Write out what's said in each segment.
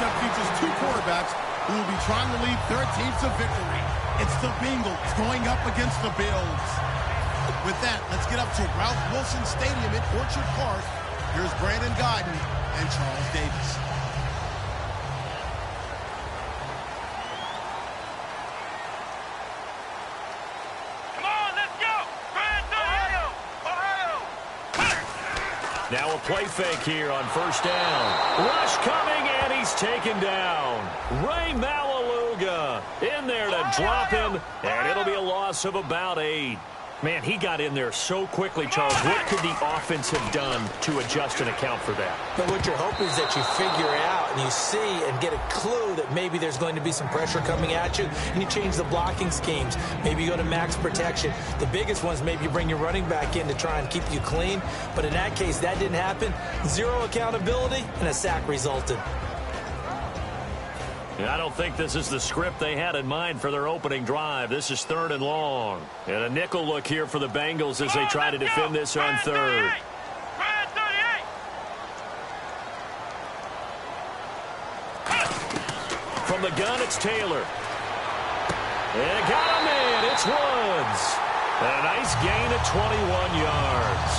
matchup features two quarterbacks who will be trying to lead their teams to victory. It's the Bengals going up against the Bills. With that, let's get up to Ralph Wilson Stadium at Orchard Park. Here's Brandon Guyton and Charles Davis. Come on, let's go! Ohio! Now a play fake here on first down. Rush coming, and he's taken down. Ray Malaluga in there to drop him, and it'll be a loss of about 8. Man, he got in there so quickly, Charles. What could the offense have done to adjust and account for that? But what you're hoping is that you figure out and you see and get a clue that maybe there's going to be some pressure coming at you, and you change the blocking schemes. Maybe you go to max protection. The biggest ones, maybe you bring your running back in to try and keep you clean. But in that case, that didn't happen. Zero accountability, and a sack resulted. I don't think this is the script they had in mind for their opening drive. This is 3rd and long. And a nickel look here for the Bengals as they try to defend this on 3rd. From the gun, it's Taylor. And got a man. It's Woods. And a nice gain of 21 yards.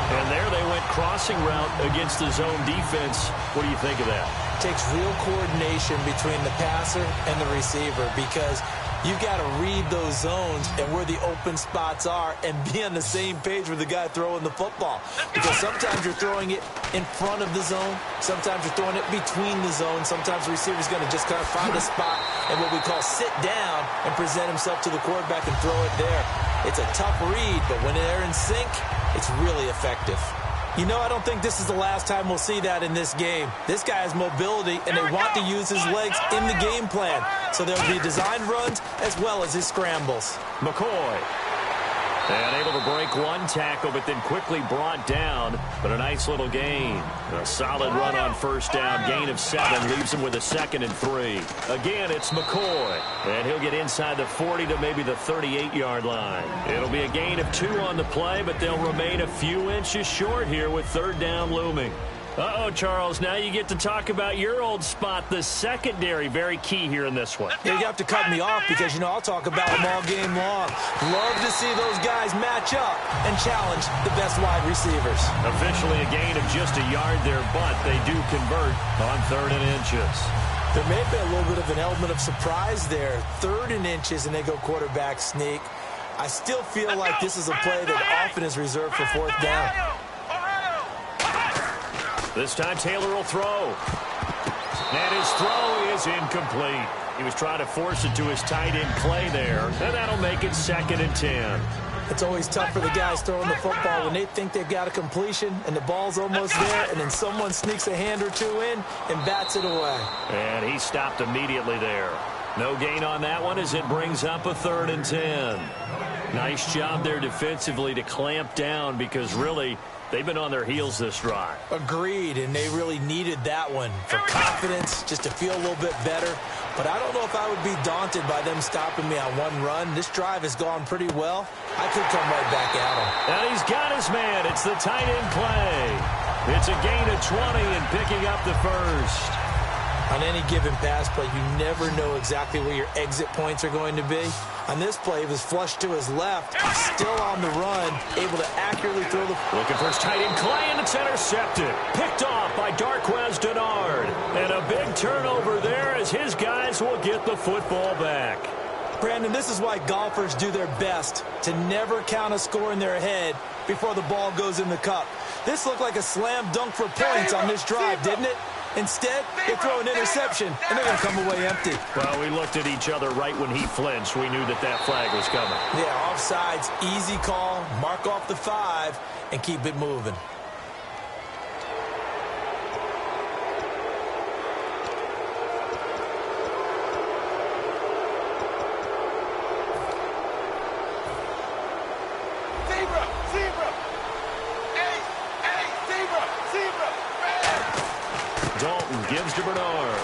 And there they went crossing route against the zone defense. What do you think of that? Takes real coordination between the passer and the receiver, because you've got to read those zones and where the open spots are and be on the same page with the guy throwing the football. Because sometimes you're throwing it in front of the zone. Sometimes you're throwing it between the zone. Sometimes the receiver's going to just kind of find a spot and what we call sit down and present himself to the quarterback and throw it there. It's a tough read, but when they're in sync, it's really effective. You know, I don't think this is the last time we'll see that in this game. This guy has mobility, and they want to use his legs in the game plan. So there'll be designed runs as well as his scrambles. McCoy. And able to break one tackle, but then quickly brought down. But a nice little gain. A solid run on first down. Gain of 7 leaves him with a 2nd and 3. Again, it's McCoy. And he'll get inside the 40 to maybe the 38-yard line. It'll be a gain of 2 on the play, but they'll remain a few inches short here with 3rd down looming. Uh-oh, Charles, now you get to talk about your old spot, the secondary. Very key here in this one. Yeah, you have to cut me off because, you know, I'll talk about them all game long. Love to see those guys match up and challenge the best wide receivers. Officially a gain of just a yard there, but they do convert on 3rd and inches. There may have been a little bit of an element of surprise there. 3rd and inches, and they go quarterback sneak. I still feel like this is a play that often is reserved for 4th down. This time Taylor will throw. And his throw is incomplete. He was trying to force it to his tight end Clay there. And that'll make it 2nd and 10. It's always tough for the guys throwing the football when they think they've got a completion and the ball's almost there, and then someone sneaks a hand or two in and bats it away. And he stopped immediately there. No gain on that one as it brings up a 3rd and 10. Nice job there defensively to clamp down, because really they've been on their heels this drive. Agreed, and they really needed that one for confidence, just to feel a little bit better. But I don't know if I would be daunted by them stopping me on one run. This drive has gone pretty well. I could come right back at him. And he's got his man. It's the tight end play. It's a gain of 20 and picking up the first. On any given pass play, you never know exactly where your exit points are going to be. On this play, he was flushed to his left, still on the run, able to accurately throw the... Looking for his tight end, Clay, and it's intercepted. Picked off by Darquez Denard. And a big turnover there as his guys will get the football back. Brandon, this is why golfers do their best to never count a score in their head before the ball goes in the cup. This looked like a slam dunk for points on this drive, didn't it? Instead, they throw an interception, and they're going to come away empty. Well, we looked at each other right when he flinched. We knew that that flag was coming. Yeah, offsides, easy call, mark off the 5, and keep it moving. Gives to Bernard.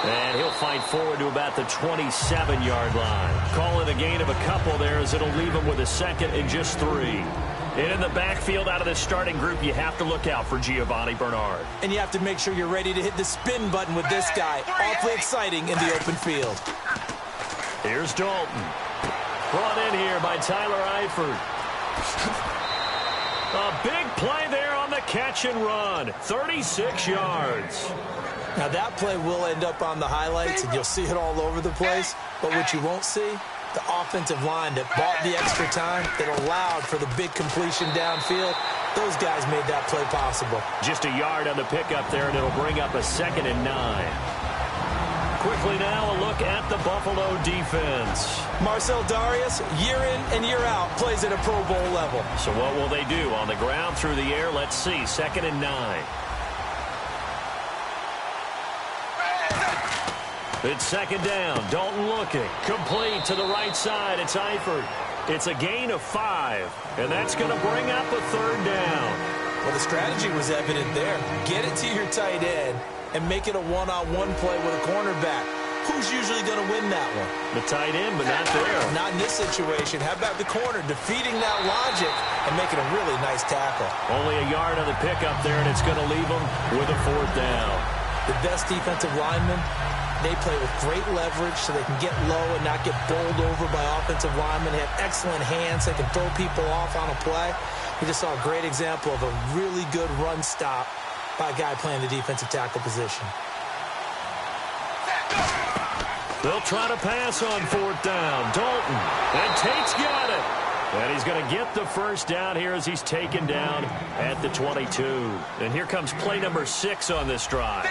And he'll fight forward to about the 27-yard line. Call it a gain of a couple there as it'll leave him with a 2nd and just 3. And in the backfield out of the starting group, you have to look out for Giovanni Bernard. And you have to make sure you're ready to hit the spin button with this guy. Awfully exciting in the open field. Here's Dalton. Brought in here by Tyler Eifert. A big play there on the catch and run. 36 yards. Now that play will end up on the highlights, and you'll see it all over the place. But what you won't see, the offensive line that bought the extra time, that allowed for the big completion downfield, those guys made that play possible. Just a yard on the pickup there, and it'll bring up a 2nd and 9. Quickly now, a look at the Buffalo defense. Marcel Darius, year in and year out, plays at a Pro Bowl level. So what will they do? On the ground, through the air, let's see. 2nd and 9. It's 2nd down. Dalton looking. Complete to the right side. It's Eifert. It's a gain of 5. And that's going to bring up a 3rd down. Well, the strategy was evident there. Get it to your tight end and make it a one-on-one play with a cornerback. Who's usually going to win that one? The tight end, but not there. Not in this situation. How about the corner defeating that logic and making a really nice tackle? Only a yard on the pickup there, and it's going to leave them with a 4th down. The best defensive linemen, they play with great leverage so they can get low and not get bowled over by offensive linemen. They have excellent hands. They can throw people off on a play. We just saw a great example of a really good run stop by a guy playing the defensive tackle position. They'll try to pass on 4th down. Dalton. And Tate's got it. And he's going to get the 1st down here as he's taken down at the 22. And here comes play number 6 on this drive.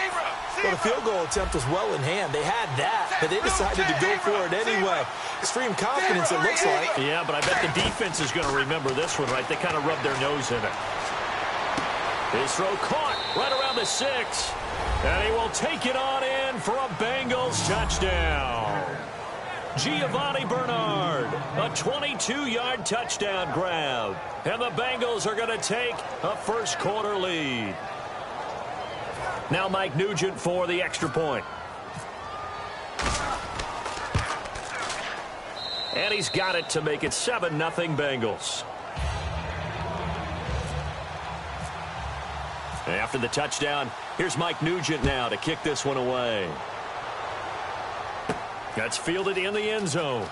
Well, the field goal attempt was well in hand. They had that, but they decided to go for it anyway. Extreme confidence, it looks like. Yeah, but I bet the defense is going to remember this one, right? They kind of rubbed their nose in it. His throw caught right around the 6. And he will take it on in for a Bengals touchdown. Giovanni Bernard, a 22-yard touchdown grab. And the Bengals are going to take a first-quarter lead. Now Mike Nugent for the extra point. And he's got it to make it 7-0 Bengals. After the touchdown, here's Mike Nugent now to kick this one away. That's fielded in the end zone.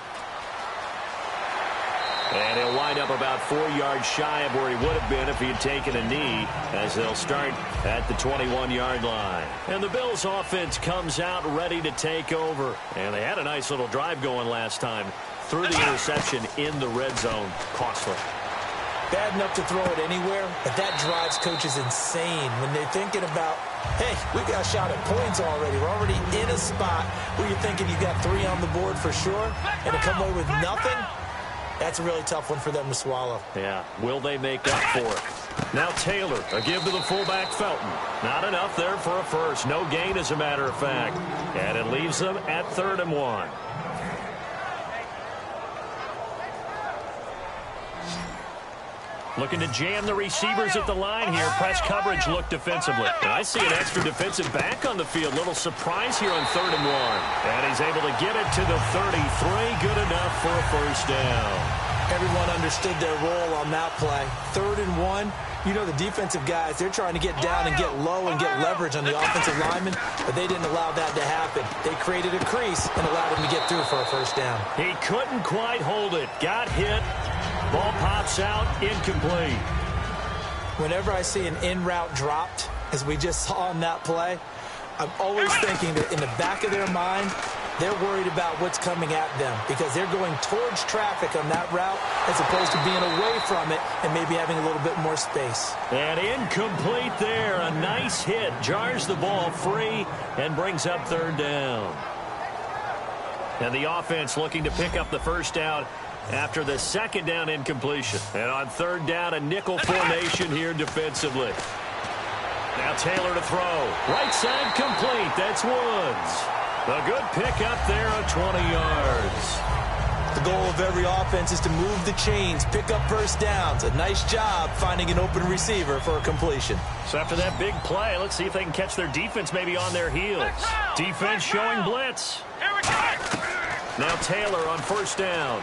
And he'll wind up about 4 yards shy of where he would have been if he had taken a knee, as they'll start at the 21-yard line. And the Bills offense comes out ready to take over. And they had a nice little drive going last time. Through the interception in the red zone. Costly. Bad enough to throw it anywhere, but that drives coaches insane when they're thinking about, hey, we got a shot at points already. We're already in a spot where you're thinking you got 3 on the board for sure, and to come away with nothing, that's a really tough one for them to swallow. Yeah, will they make up for it? Now Taylor, a give to the fullback Felton. Not enough there for a first. No gain, as a matter of fact. And it leaves them at 3rd and 1. Looking to jam the receivers at the line here. Press coverage look defensively. And I see an extra defensive back on the field. Little surprise here on 3rd and 1. And he's able to get it to the 33. Good enough for a first down. Everyone understood their role on that play. 3rd and 1. You know the defensive guys, they're trying to get down and get low and get leverage on the offensive lineman, but they didn't allow that to happen. They created a crease and allowed him to get through for a first down. He couldn't quite hold it. Got hit. Ball pops out, incomplete. Whenever I see an in-route dropped, as we just saw on that play, I'm always thinking that in the back of their mind, they're worried about what's coming at them because they're going towards traffic on that route as opposed to being away from it and maybe having a little bit more space. And incomplete there. A nice hit. Jars the ball free and brings up 3rd down. And the offense looking to pick up the first down after the 2nd down incompletion. And on 3rd down, a nickel formation here defensively. Now Taylor to throw. Right side complete. That's Woods. A good pickup there of 20 yards. The goal of every offense is to move the chains, pick up first downs. A nice job finding an open receiver for a completion. So after that big play, let's see if they can catch their defense maybe on their heels. Defense showing blitz. Now Taylor on 1st down.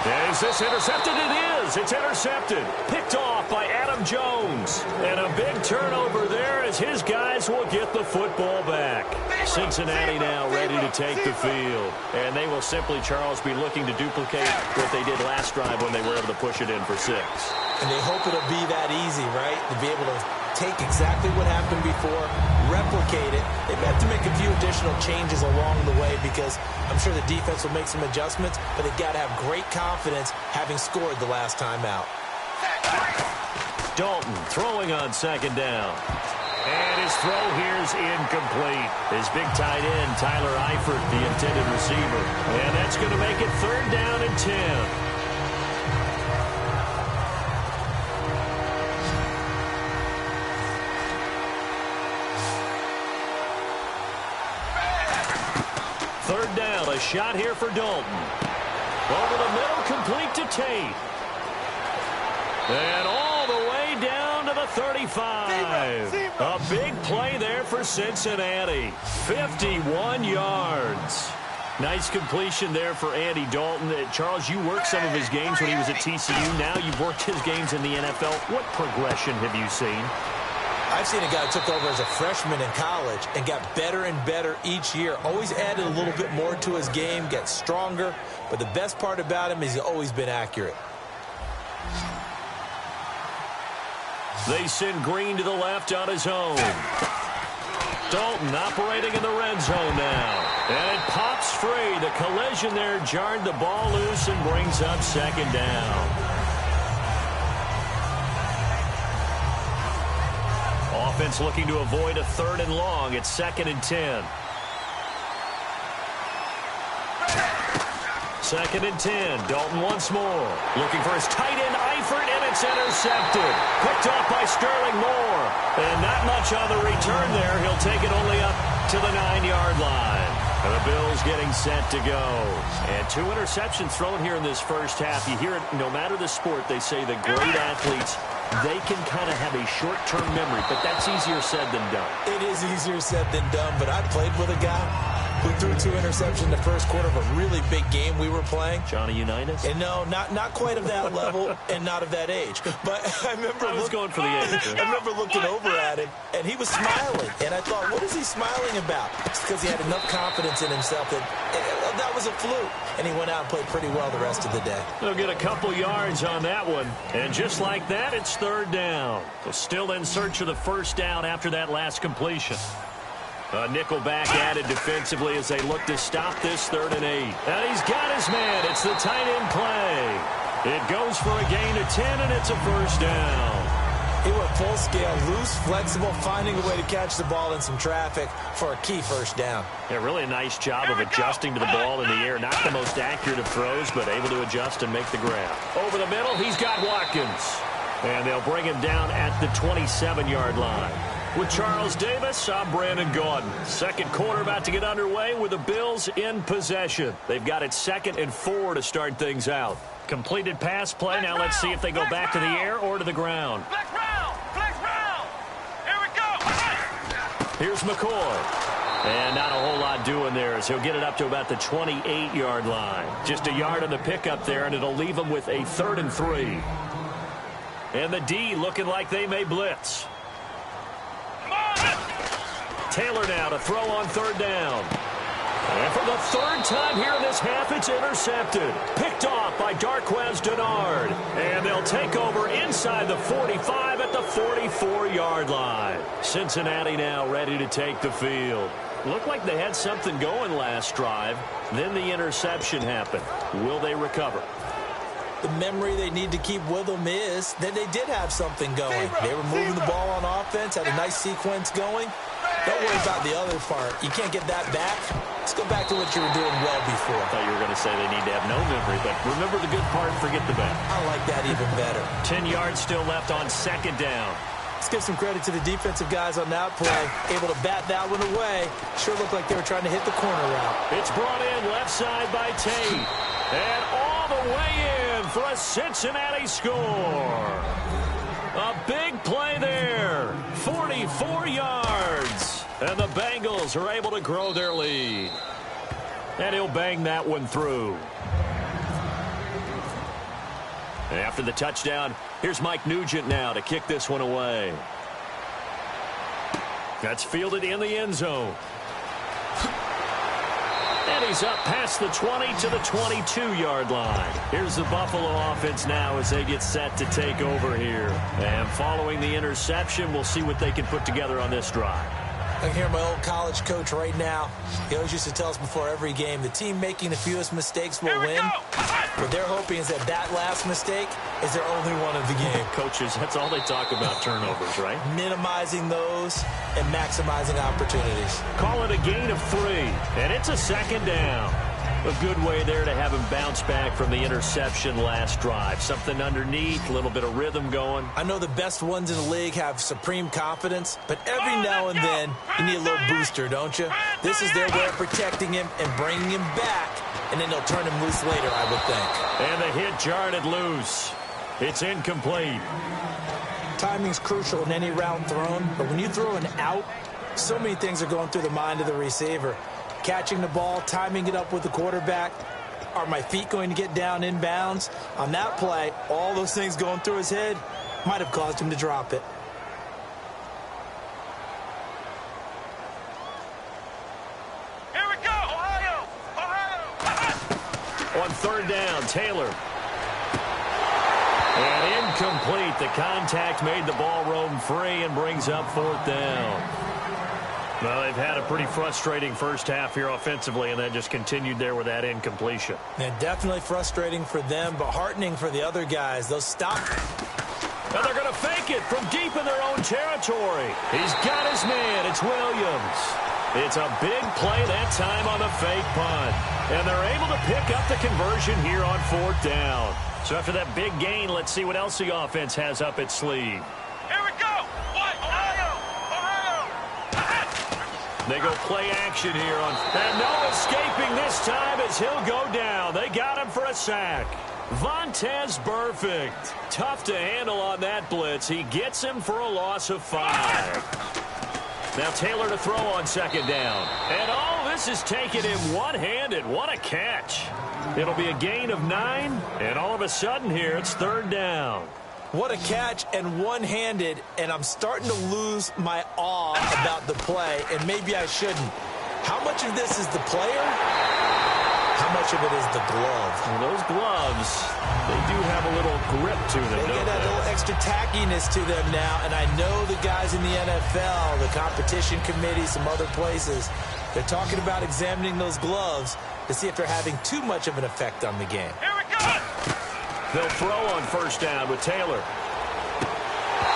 Is this intercepted? It is. It's intercepted. Picked off by Adam Jones. And a big turnover there as his guys will get the football back. Cincinnati now ready to take the field. And they will simply, Charles, be looking to duplicate what they did last drive when they were able to push it in for 6. And they hope it'll be that easy, right? To be able to take exactly what happened before, replicate it. They may have to make a few additional changes along the way because I'm sure the defense will make some adjustments, but they've got to have great confidence having scored the last time out. Dalton throwing on 2nd down. And his throw here is incomplete. His big tight end, Tyler Eifert, the intended receiver. And that's going to make it 3rd down and 10. A shot here for Dalton. Over the middle, complete to Tate. And all the way down to the 35. A big play there for Cincinnati. 51 yards. Nice completion there for Andy Dalton. Charles, you worked some of his games when he was at TCU. Now you've worked his games in the NFL. What progression have you seen? I've seen a guy who took over as a freshman in college and got better and better each year. Always added a little bit more to his game, gets stronger. But the best part about him is he's always been accurate. They send Green to the left on his own. Dalton operating in the red zone now. And it pops free. The collision there jarred the ball loose and brings up 2nd down. Offense looking to avoid a 3rd and long. It's 2nd and 10. 2nd and 10. Dalton once more. Looking for his tight end, Eifert, and it's intercepted. Picked off by Sterling Moore. And not much on the return there. He'll take it only up to the 9-yard line. And the Bills getting set to go. And 2 interceptions thrown here in this first half. You hear it, no matter the sport, they say the great athletes, they can kind of have a short-term memory, but that's easier said than done. It is easier said than done, but I played with a guy who threw 2 interceptions in the first quarter of a really big game we were playing. Johnny Unitas? And no, not quite of that level and not of that age. But I remember going for the age. I remember looking over at him, and he was smiling. And I thought, what is he smiling about? It's because he had enough confidence in himself that was a fluke. And he went out and played pretty well the rest of the day. They'll get a couple yards on that one. And just like that, it's 3rd down. So still in search of the 1st down after that last completion. A nickel back added defensively as they look to stop this 3rd and 8. And he's got his man. It's the tight end play. It goes for a gain of 10, and it's a 1st down. He went full scale, loose, flexible, finding a way to catch the ball in some traffic for a key 1st down. Yeah, really a nice job of adjusting to the ball in the air. Not the most accurate of throws, but able to adjust and make the grab. Over the middle, he's got Watkins. And they'll bring him down at the 27-yard line. With Charles Davis, I'm Brandon Gaudin. 2nd quarter about to get underway with the Bills in possession. They've got it 2nd and 4 to start things out. Completed pass play. Now let's see if they go back to the air or to the ground. Flex round. Here we go. Here's McCoy. And not a whole lot doing there as he'll get it up to about the 28-yard line. Just a yard on the pickup there, and it'll leave him with a 3rd and 3. And the D looking like they may blitz. Taylor now to throw on 3rd down. And for the 3rd time here in this half, it's intercepted. Picked off by Darquez Dennard. And they'll take over inside the 45 at the 44-yard line. Cincinnati now ready to take the field. Looked like they had something going last drive. Then the interception happened. Will they recover? The memory they need to keep with them is that they did have something going. They were moving the ball on offense, had a nice sequence going. Don't worry about the other part. You can't get that back. Let's go back to what you were doing well before. I thought you were going to say they need to have no memory, but remember the good part and forget the bad. I like that even better. 10 yards still left on 2nd down. Let's give some credit to the defensive guys on that play. Able to bat that one away. Sure looked like they were trying to hit the corner route. It's brought in left side by Tate. And all the way in for a Cincinnati score. A big play there. 44 yards. And the Bengals are able to grow their lead. And he'll bang that one through. After the touchdown, here's Mike Nugent now to kick this one away. That's fielded in the end zone. And he's up past the 20 to the 22-yard line. Here's the Buffalo offense now as they get set to take over here. And following the interception, we'll see what they can put together on this drive. I can hear my old college coach right now. He always used to tell us before every game, the team making the fewest mistakes will win. What they're hoping is that last mistake is their only one of the game. Coaches, that's all they talk about, turnovers, right? Minimizing those and maximizing opportunities. Call it a gain of 3, and it's a second down. A good way there to have him bounce back from the interception last drive. Something underneath, a little bit of rhythm going. I know the best ones in the league have supreme confidence, but every now and then you need a little booster, don't you? This is their way of protecting him and bringing him back, and then they'll turn him loose later, I would think. And the hit jarred it loose. It's incomplete. Timing's crucial in any route thrown, but when you throw an out, so many things are going through the mind of the receiver. Catching the ball, timing it up with the quarterback. Are my feet going to get down in bounds? On that play, all those things going through his head might have caused him to drop it. Here we go, Ohio! On third down, Taylor. And incomplete. The contact made the ball roam free and brings up fourth down. Well, they've had a pretty frustrating first half here offensively, and that just continued there with that incompletion. Yeah, definitely frustrating for them, but heartening for the other guys. They'll stop. And they're going to fake it from deep in their own territory. He's got his man. It's Williams. It's a big play that time on the fake punt. And they're able to pick up the conversion here on fourth down. So after that big gain, let's see what else the offense has up its sleeve. Here we go! What? Ohio! They go play action here on, and no escaping this time as he'll go down. They got him for a sack. Vontaze Burfict. Tough to handle on that blitz. He gets him for a loss of 5. Now Taylor to throw on second down. And oh, this is taking him one-handed. What a catch. It'll be a gain of 9, and all of a sudden here it's third down. What a catch and one-handed, and I'm starting to lose my awe about the play, and maybe I shouldn't. How much of this is the player? How much of it is the glove? Well, those gloves, they do have a little grip to them, They get that little extra tackiness to them now, and I know the guys in the NFL, the competition committee, some other places, they're talking about examining those gloves to see if they're having too much of an effect on the game. Here we go! They'll throw on first down with Taylor.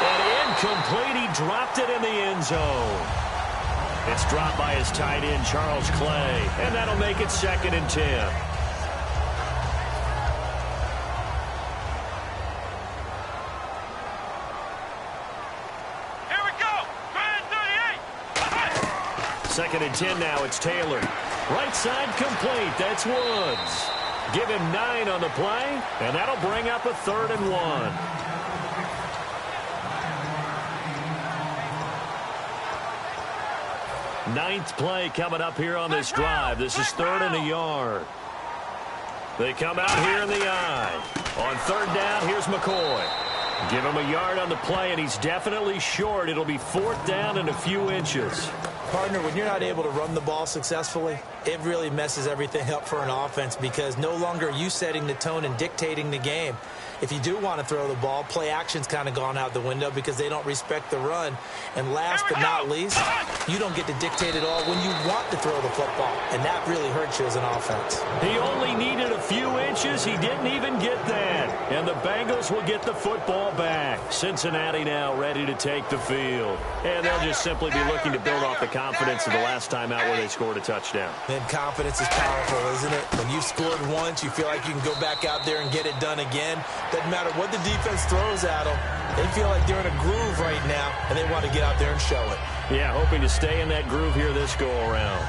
And incomplete. He dropped it in the end zone. It's dropped by his tight end, Charles Clay. And that'll make it 2nd and 10. Here we go! 38! 2nd and 10 now. It's Taylor. Right side complete. That's Woods. Give him 9 on the play, and that'll bring up a 3rd and 1. Ninth play coming up here on this drive. This is 3rd and a yard. They come out here in the eye. On third down, here's McCoy. Give him a yard on the play, and he's definitely short. It'll be 4th down and a few inches. Partner, when you're not able to run the ball successfully, it really messes everything up for an offense because no longer are you setting the tone and dictating the game. If you do want to throw the ball, play action's kind of gone out the window because they don't respect the run. And last but not least, you don't get to dictate it all when you want to throw the football. And that really hurts you as an offense. He only needed a few inches. He didn't even get that. And the Bengals will get the football back. Cincinnati now ready to take the field. And they'll just simply be looking to build off the confidence of the last time out where they scored a touchdown. And confidence is powerful, isn't it? When you've scored once, you feel like you can go back out there and get it done again. Doesn't matter what the defense throws at them. They feel like they're in a groove right now, and they want to get out there and show it. Yeah, hoping to stay in that groove here this go-around.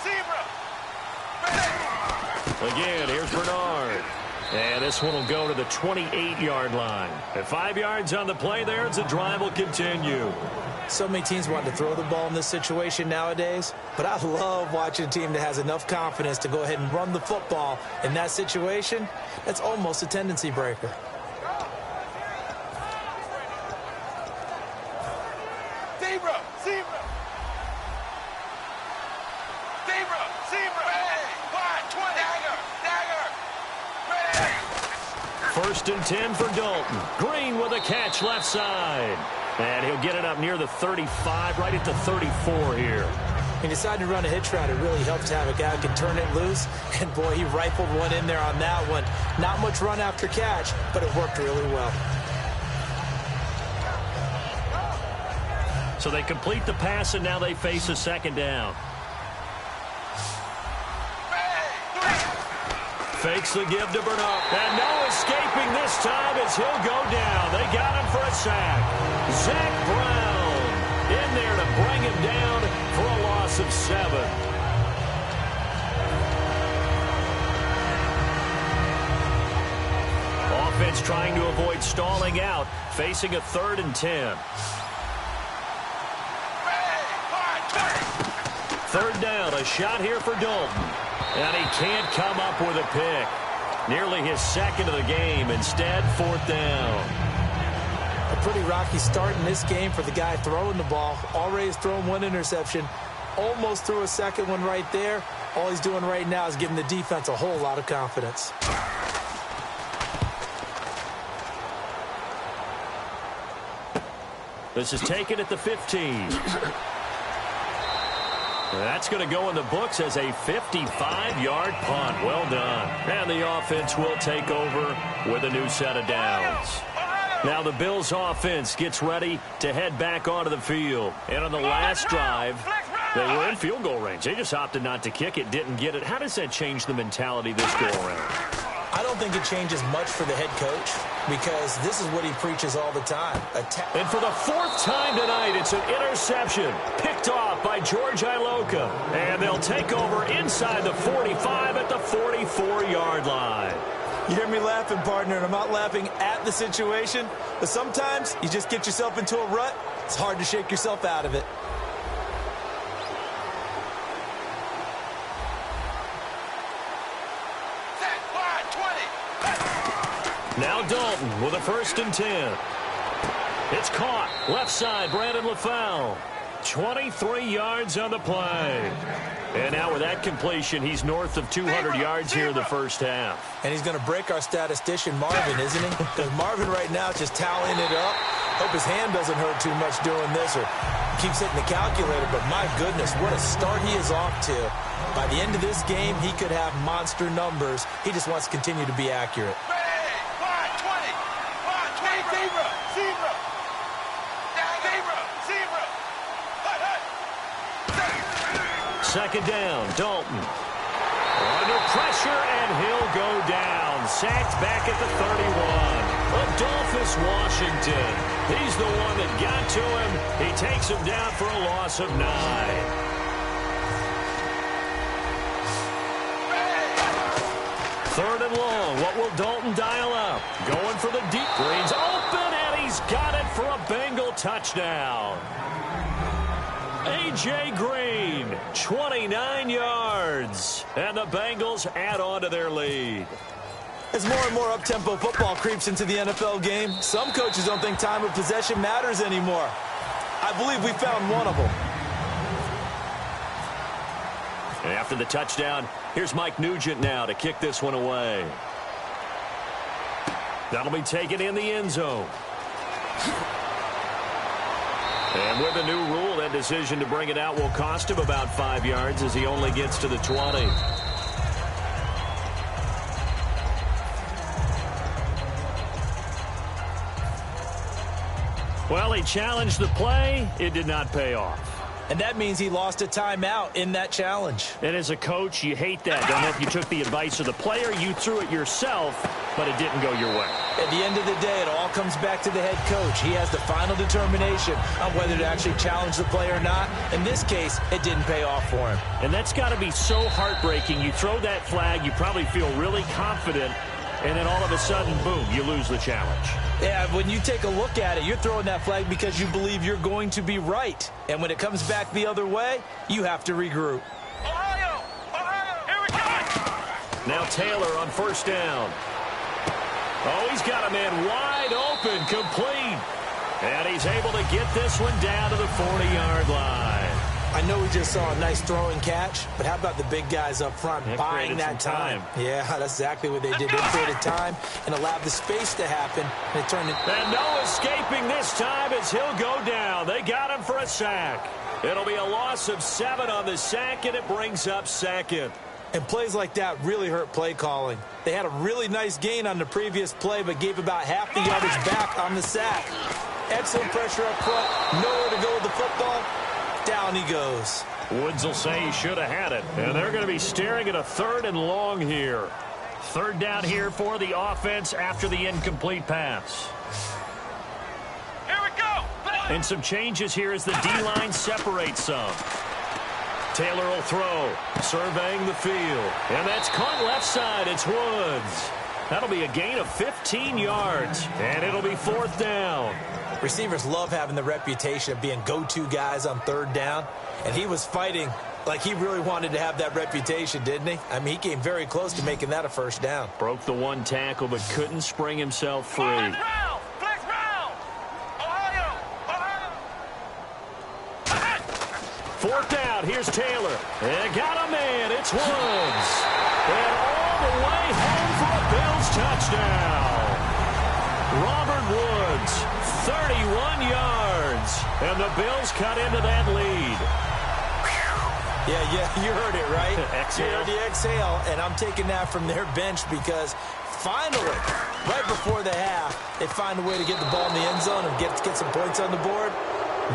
Zebra. Again, here's Bernard. And this one will go to the 28-yard line. At 5 yards on the play there, as the drive will continue. So many teams want to throw the ball in this situation nowadays, but I love watching a team that has enough confidence to go ahead and run the football in that situation. That's almost a tendency breaker. Zebra. Zebra. Zebra. Zebra. Wide. 20. Dagger. Dagger. First and 10 for Dalton. Green with a catch left side. And he'll get it up near the 35, right at the 34 here. He decided to run a hitch route. It really helps to have a guy who can turn it loose. And, boy, he rifled one in there on that one. Not much run after catch, but it worked really well. So they complete the pass, and now they face a second down. Fakes the give to Bernard. And no escaping this time as he'll go down. They got him for a sack. Zach Brown in there to bring him down for a loss of 7. Offense trying to avoid stalling out, facing a 3rd and 10. 3rd down, a shot here for Dalton. And he can't come up with a pick. Nearly his second of the game. Instead, 4th down. A pretty rocky start in this game for the guy throwing the ball. Already has thrown one interception. Almost threw a second one right there. All he's doing right now is giving the defense a whole lot of confidence. This is taken at the 15. That's going to go in the books as a 55-yard punt. Well done. And the offense will take over with a new set of downs. Now the Bills offense gets ready to head back onto the field. And on the last drive, they were in field goal range. They just opted not to kick it, didn't get it. How does that change the mentality this go around? I don't think it changes much for the head coach because this is what he preaches all the time. And for the 4th time tonight, it's an interception picked off by George Iloka. And they'll take over inside the 45 at the 44-yard line. You hear me laughing, partner, and I'm not laughing at the situation, but sometimes you just get yourself into a rut. It's hard to shake yourself out of it. Now Dalton with a 1st and 10. It's caught. Left side, Brandon LaFell. 23 yards on the play. And now with that completion, he's north of 200 yards here in the first half. And he's going to break our statistician, Marvin, isn't he? Because Marvin right now is just toweling it up. Hope his hand doesn't hurt too much doing this or keeps hitting the calculator. But my goodness, what a start he is off to. By the end of this game, he could have monster numbers. He just wants to continue to be accurate. Second down, Dalton. Under pressure, and he'll go down. Sacked back at the 31. Adolphus Washington. He's the one that got to him. He takes him down for a loss of 9. Third and long. What will Dalton dial up? Going for the deep. Green's open, and he's got it for a Bengal touchdown. A.J. Green, 29 yards. And the Bengals add on to their lead. As more and more up-tempo football creeps into the NFL game, some coaches don't think time of possession matters anymore. I believe we found one of them. And after the touchdown, here's Mike Nugent now to kick this one away. That'll be taken in the end zone. And with a new rule, that decision to bring it out will cost him about 5 yards as he only gets to the 20. Well, he challenged the play. It did not pay off. And that means he lost a timeout in that challenge. And as a coach, you hate that. Don't know if you took the advice of the player, you threw it yourself, but it didn't go your way. At the end of the day, it all comes back to the head coach. He has the final determination on whether to actually challenge the play or not. In this case, it didn't pay off for him. And that's got to be so heartbreaking. You throw that flag, you probably feel really confident, and then all of a sudden, boom, you lose the challenge. Yeah, when you take a look at it, you're throwing that flag because you believe you're going to be right. And when it comes back the other way, you have to regroup. Ohio! Ohio! Here we go! Now Taylor on first down. Oh, he's got a man wide open, complete. And he's able to get this one down to the 40-yard line. I know we just saw a nice throwing catch, but how about the big guys up front buying that time? Yeah, that's exactly what they did. They created time and allowed the space to happen, and it turned it. And no escaping this time as he'll go down. They got him for a sack. It'll be a loss of 7 on the sack, and it brings up second. And plays like that really hurt play calling. They had a really nice gain on the previous play, but gave about half the yardage back on the sack. Excellent pressure up front, nowhere to go with the football. Down he goes. Woods will say he should have had it. And they're going to be staring at a 3rd and long here. 3rd down here for the offense after the incomplete pass. Here we go! And some changes here as the D-line separates some. Taylor will throw, surveying the field. And that's caught left side. It's Woods. That'll be a gain of 15 yards. And it'll be 4th down. Receivers love having the reputation of being go-to guys on 3rd down. And he was fighting like he really wanted to have that reputation, didn't he? I mean, he came very close to making that a 1st down. Broke the 1 tackle, but couldn't spring himself free. Flex round! Ohio! Ohio! 4th down. Here's Taylor. And got a man. It's Woods. And all the way home for a Bills touchdown. Robert Woods, 31 yards. And the Bills cut into that lead. Yeah, you heard it, right? Exhale. You heard the exhale, and I'm taking that from their bench because finally, right before the half, they find a way to get the ball in the end zone and get some points on the board.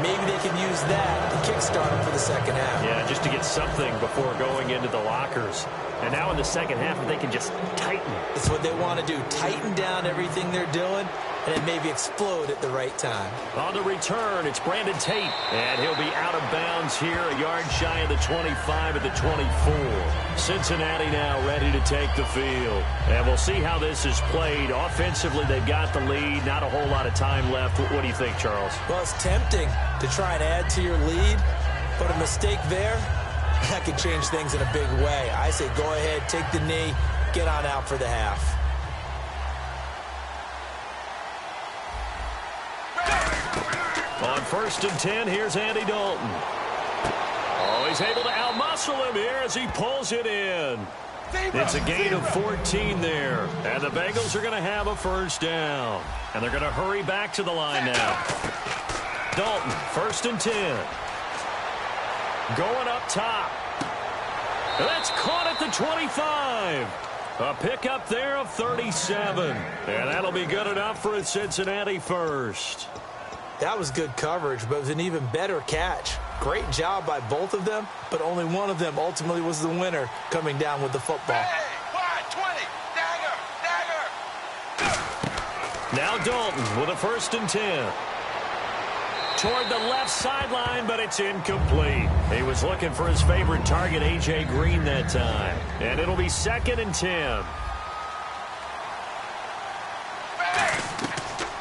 Maybe they can use that to kickstart them for the second half. Yeah, just to get something before going into the lockers. And now in the second half, if they can just tighten. That's what they want to do. Tighten down everything they're doing, and then maybe explode at the right time. On the return, it's Brandon Tate. And he'll be out of bounds here, a yard shy of the 25 at the 24. Cincinnati now ready to take the field. And we'll see how this is played. Offensively, they've got the lead. Not a whole lot of time left. What do you think, Charles? Well, it's tempting to try and add to your lead, but a mistake there, that could change things in a big way. I say go ahead, take the knee, get on out for the half. On 1st and 10, here's Andy Dalton. Oh, he's able to outmuscle him here as he pulls it in. It's a gain of 14 there. And the Bengals are going to have a 1st down. And they're going to hurry back to the line now. Dalton, 1st and 10. Going up top. And that's caught at the 25. A pickup there of 37. And that'll be good enough for a Cincinnati 1st. That was good coverage, but it was an even better catch. Great job by both of them, but only one of them ultimately was the winner coming down with the football. Hey, wide, 20, dagger! Now Dalton with a 1st and 10. Toward the left sideline, but it's incomplete. He was looking for his favorite target, A.J. Green, that time. And it'll be 2nd and 10.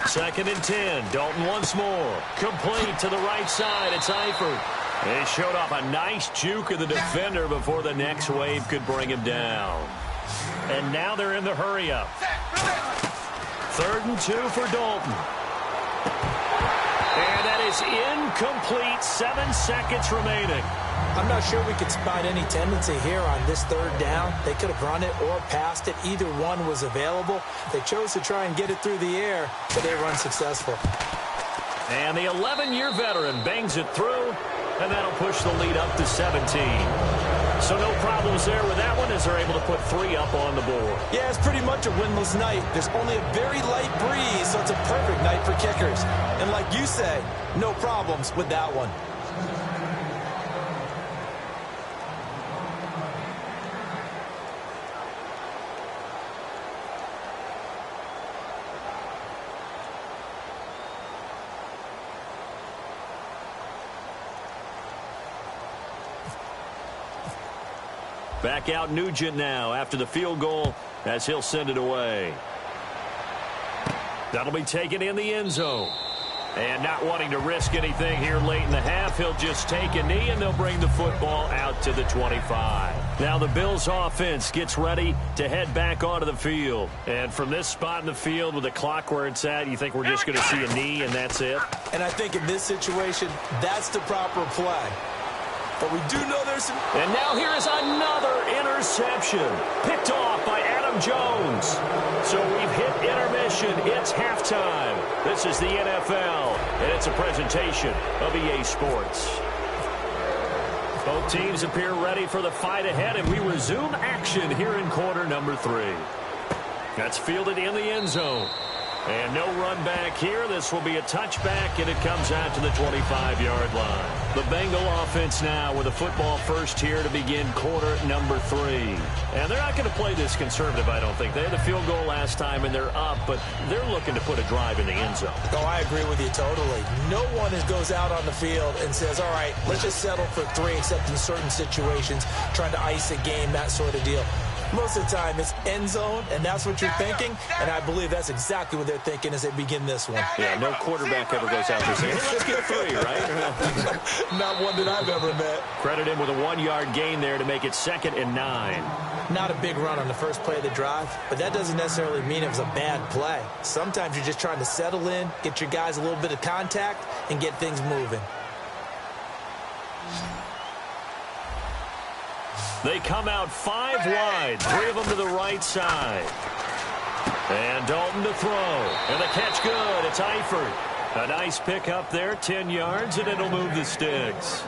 2nd and 10. Dalton once more. Complete to the right side. It's Eifert. He showed off a nice juke of the defender before the next wave could bring him down. And now they're in the hurry-up. 3rd and 2 for Dalton. And that is incomplete. 7 seconds remaining. I'm not sure we could spot any tendency here on this 3rd down. They could have run it or passed it. Either one was available. They chose to try and get it through the air, but they were unsuccessful. And the 11-year veteran bangs it through, and that'll push the lead up to 17. So no problems there with that one as they're able to put 3 up on the board. Yeah, it's pretty much a winless night. There's only a very light breeze, so it's a perfect night for kickers. And like you say, no problems with that one. Back out Nugent now after the field goal as he'll send it away. That'll be taken in the end zone. And not wanting to risk anything here late in the half, he'll just take a knee, and they'll bring the football out to the 25. Now the Bills offense gets ready to head back onto the field. And from this spot in the field with the clock where it's at, you think we're just going to see a knee and that's it? And I think in this situation, that's the proper play. But we do know there's some... And now here is another interception. Picked off by Adam Jones. So we've hit intermission. It's halftime. This is the NFL, and it's a presentation of EA Sports. Both teams appear ready for the fight ahead, and we resume action here in quarter number 3. That's fielded in the end zone. And no run back here. This will be a touchback, and it comes out to the 25-yard line. The Bengal offense now with a football first here to begin quarter number 3. And they're not going to play this conservative, I don't think. They had the field goal last time, and they're up, but they're looking to put a drive in the end zone. Oh, I agree with you totally. No one goes out on the field and says, all right, let's just settle for 3, except in certain situations, trying to ice a game, that sort of deal. Most of the time, it's end zone, and that's what you're thinking, and I believe that's exactly what they're thinking as they begin this one. Yeah, no quarterback ever goes out there saying, hey, let's get 3, right? Not one that I've ever met. Credit him with a 1-yard gain there to make it 2nd and 9. Not a big run on the first play of the drive, but that doesn't necessarily mean it was a bad play. Sometimes you're just trying to settle in, get your guys a little bit of contact, and get things moving. They come out 5 wide, 3 of them to the right side. And Dalton to throw. And the catch good. It's Eifert. A nice pick up there, 10 yards, and it'll move the sticks.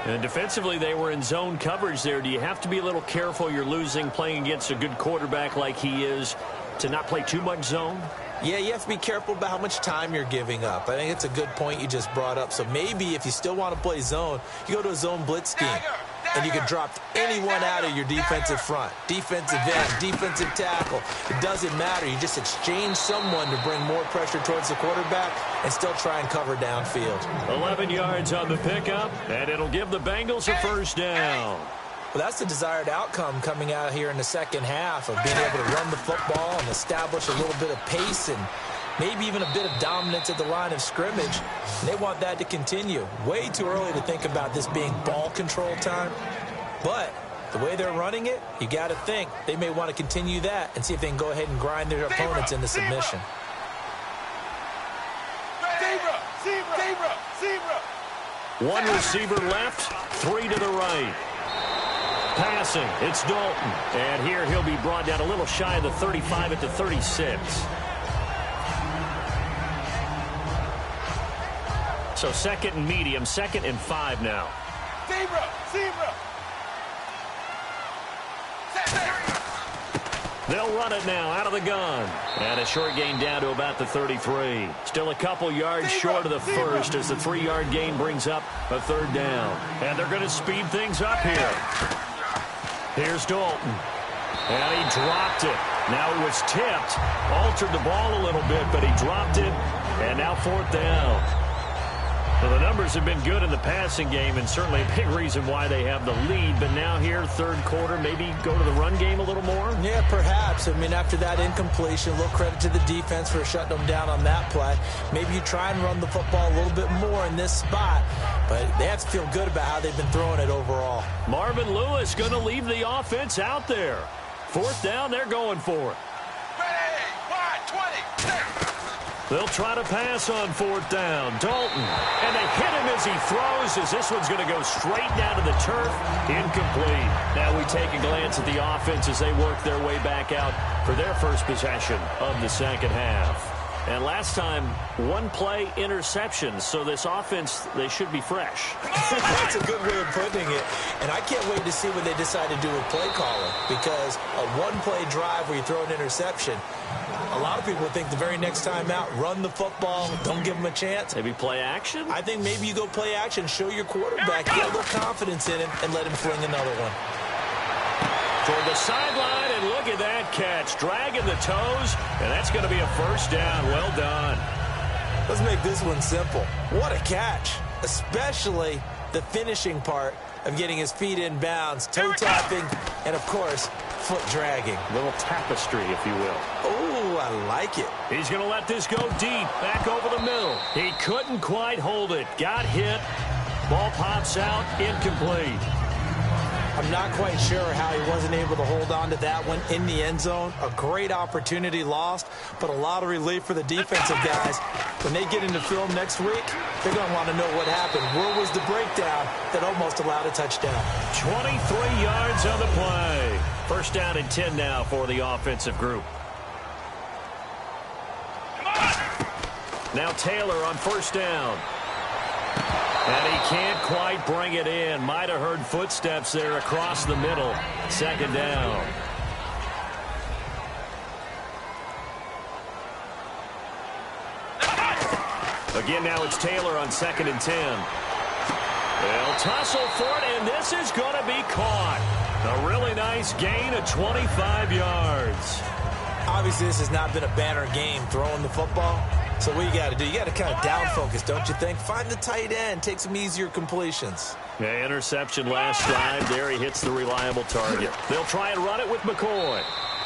And defensively, they were in zone coverage there. Do you have to be a little careful? You're losing playing against a good quarterback like he is to not play too much zone? Yeah, you have to be careful about how much time you're giving up. I think it's a good point you just brought up. So maybe if you still want to play zone, you go to a zone blitz scheme. And you can drop anyone out of your defensive front. Defensive end, defensive tackle. It doesn't matter. You just exchange someone to bring more pressure towards the quarterback and still try and cover downfield. 11 yards on the pickup, and it'll give the Bengals a first down. Well, that's the desired outcome coming out here in the second half of being able to run the football and establish a little bit of pace and maybe even a bit of dominance at the line of scrimmage. And they want that to continue. Way too early to think about this being ball control time. But the way they're running it, you got to think they may want to continue that and see if they can go ahead and grind their opponents into submission. One receiver left, 3 to the right. Passing, it's Dalton. And here he'll be brought down a little shy of the 35 at the 36. So 2nd and medium, 2nd and 5 now. They'll run it now out of the gun. And a short gain down to about the 33. Still a couple yards short of the first as the 3-yard gain brings up a 3rd down. And they're going to speed things up here. Here's Dalton. And he dropped it. Now it was tipped. Altered the ball a little bit, but he dropped it. And now 4th down. Well, the numbers have been good in the passing game, and certainly a big reason why they have the lead. But now here, 3rd quarter, maybe go to the run game a little more? Yeah, perhaps. I mean, after that incompletion, a little credit to the defense for shutting them down on that play. Maybe you try and run the football a little bit more in this spot, but they have to feel good about how they've been throwing it overall. Marvin Lewis going to leave the offense out there. 4th down, they're going for it. Ready, wide, 20, They'll try to pass on 4th down. Dalton. And they hit him as he throws, as this one's going to go straight down to the turf. Incomplete. Now we take a glance at the offense as they work their way back out for their first possession of the second half. And last time, 1-play interception. So this offense, they should be fresh. That's a good way of putting it. And I can't wait to see what they decide to do with play calling. Because a 1-play drive where you throw an interception, a lot of people think the very next time out, run the football, don't give them a chance. Maybe play action? I think maybe you go play action, show your quarterback, get a little confidence in him, and let him fling another one. Toward the sideline, and look at that catch. Dragging the toes, and that's going to be a first down. Well done. Let's make this one simple. What a catch, especially the finishing part of getting his feet in bounds, toe tapping, and, of course, foot dragging. A little tapestry, if you will. Oh, I like it. He's going to let this go deep, back over the middle. He couldn't quite hold it. Got hit. Ball pops out, incomplete. I'm not quite sure how he wasn't able to hold on to that one in the end zone. A great opportunity lost, but a lot of relief for the defensive guys. When they get into film next week, they're going to want to know what happened. Where was the breakdown that almost allowed a touchdown? 23 yards on the play. First down and 10 now for the offensive group. Now Taylor on first down. And he can't quite bring it in. Might have heard footsteps there across the middle. Second down. Again, now it's Taylor on second and 10. They'll tussle for it, and this is going to be caught. A really nice gain of 25 yards. Obviously, this has not been a banner game throwing the football. So what you got to do, you got to kind of down focus, don't you think? Find the tight end, take some easier completions. Yeah, interception last drive. There he hits the reliable target. They'll try and run it with McCoy.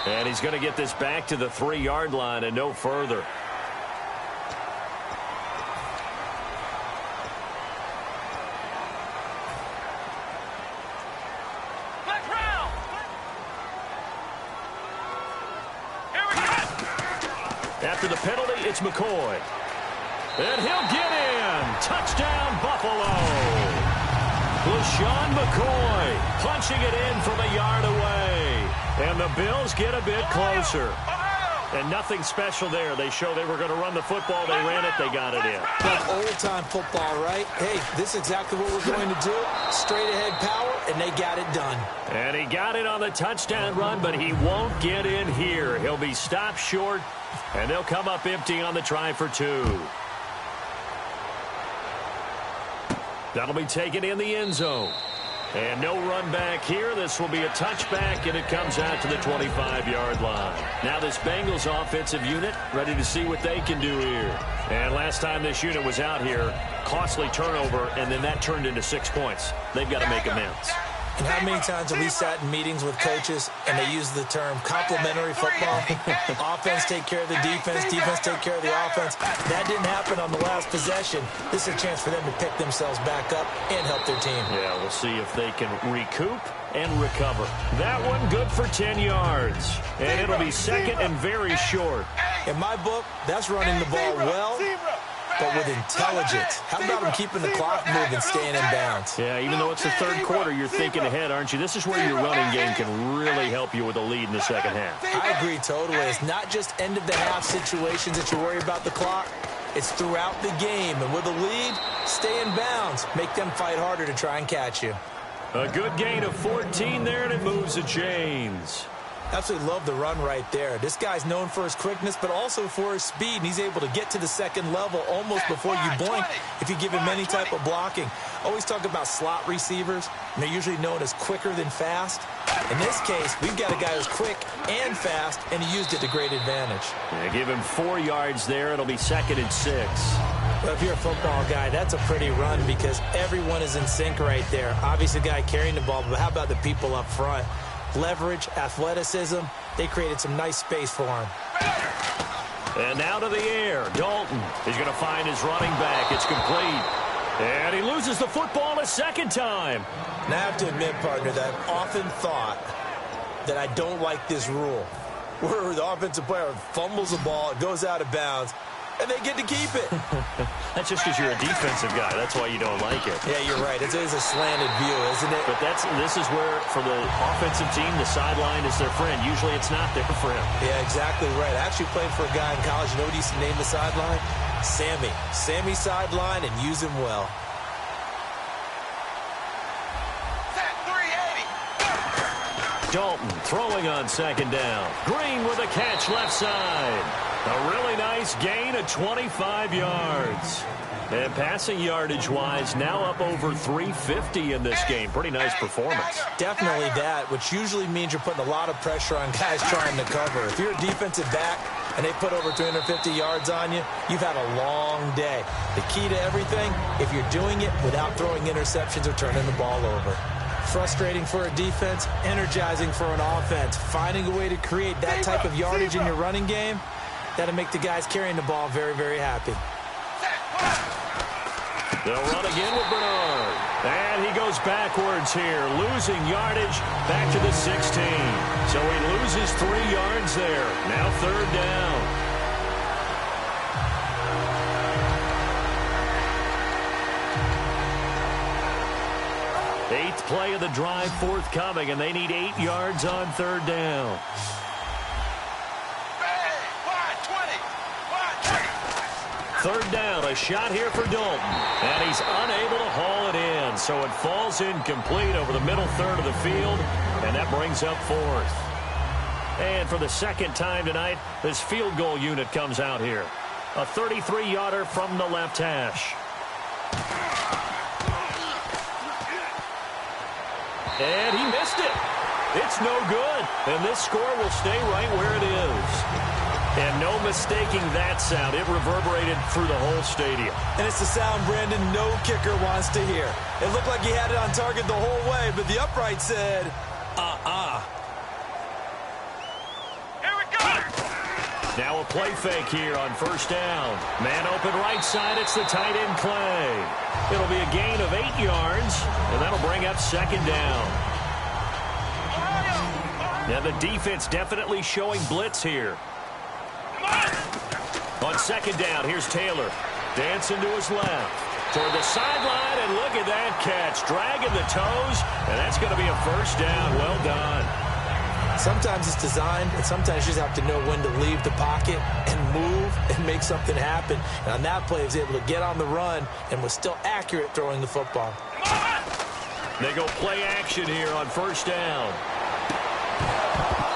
And he's going to get this back to the 3-yard line and no further. After the penalty, it's McCoy. And he'll get in. Touchdown, Buffalo. LaShawn McCoy punching it in from a yard away. And the Bills get a bit closer. And nothing special there. They show they were going to run the football. They ran it. They got it in. Like old-time football, right? Hey, this is exactly what we're going to do. Straight-ahead power, and they got it done. And he got it on the touchdown run, but he won't get in here. He'll be stopped short, and they'll come up empty on the try for 2. That'll be taken in the end zone. And no run back here. This will be a touchback, and it comes out to the 25-yard line. Now this Bengals offensive unit ready to see what they can do here. And last time this unit was out here, costly turnover, and then that turned into 6 points. They've got to make amends. And how many times have we sat in meetings with coaches and they use the term complementary football? Offense take care of the defense, defense take care of the offense. That didn't happen on the last possession. This is a chance for them to pick themselves back up and help their team. Yeah, we'll see if they can recoup and recover. That one good for 10 yards. And it'll be second and very short. In my book, that's running the ball well, but with intelligence. How about him keeping the clock moving, staying in bounds? Yeah, even though it's the third quarter, you're thinking ahead, aren't you? This is where your running game can really help you with a lead in the second half. I agree totally. It's not just end-of-the-half situations that you worry about the clock. It's throughout the game. And with a lead, stay in bounds. Make them fight harder to try and catch you. A good gain of 14 there, and it moves the chains. Absolutely love the run right there. This guy's known for his quickness, but also for his speed, and he's able to get to the second level almost before you blink if you give him any type of blocking. Always talk about slot receivers, and they're usually known as quicker than fast. In this case, we've got a guy who's quick and fast, and he used it to great advantage. Yeah, give him 4 yards there. It'll be second and 6. Well, if you're a football guy, that's a pretty run because everyone is in sync right there. Obviously, the guy carrying the ball, but how about the people up front? Leverage, athleticism, they created some nice space for him. And now to the air. Dalton is going to find his running back. It's complete. And he loses the football a second time. Now, I have to admit, partner, that I've often thought that I don't like this rule, where the offensive player fumbles the ball, it goes out of bounds, and they get to keep it. That's just because you're a defensive guy. That's why you don't like it. Yeah, you're right. It is a slanted view, isn't it? But this is where, for the offensive team, the sideline is their friend. Usually it's not their friend. Yeah, exactly right. I actually played for a guy in college. You know what he used to name the sideline? Sammy. Sammy sideline, and use him well. Dalton throwing on second down. Green with a catch left side. A really nice gain of 25 yards. And passing yardage-wise, now up over 350 in this game. Pretty nice performance. Definitely that, which usually means you're putting a lot of pressure on guys trying to cover. If you're a defensive back and they put over 350 yards on you, you've had a long day. The key to everything, if you're doing it without throwing interceptions or turning the ball over. Frustrating for a defense, energizing for an offense. Finding a way to create that type of yardage in your running game, that'll make the guys carrying the ball very, very happy. They'll run again with Bernard. And he goes backwards here, losing yardage back to the 16. So he loses 3 yards there. Now 3rd down. 8th play of the drive forthcoming, and they need 8 yards on 3rd down. 3rd down, a shot here for Dalton. And he's unable to haul it in, so it falls incomplete over the middle third of the field, and that brings up 4th. And for the 2nd time tonight, this field goal unit comes out here. A 33-yarder from the left hash. And he missed it. It's no good. And this score will stay right where it is. And no mistaking that sound. It reverberated through the whole stadium. And it's the sound Brandon no kicker wants to hear. It looked like he had it on target the whole way, but the upright said, Here we go! Now a play fake here on 1st down. Man open right side. It's the tight end Clay. It'll be a gain of 8 yards, and that'll bring up 2nd down. Now the defense definitely showing blitz here. On 2nd down, here's Taylor. Dancing to his left. Toward the sideline, and look at that catch. Dragging the toes, and that's going to be a 1st down. Well done. Sometimes it's designed, and sometimes you just have to know when to leave the pocket and move and make something happen. And on that play, he was able to get on the run and was still accurate throwing the football. They go play action here on 1st down.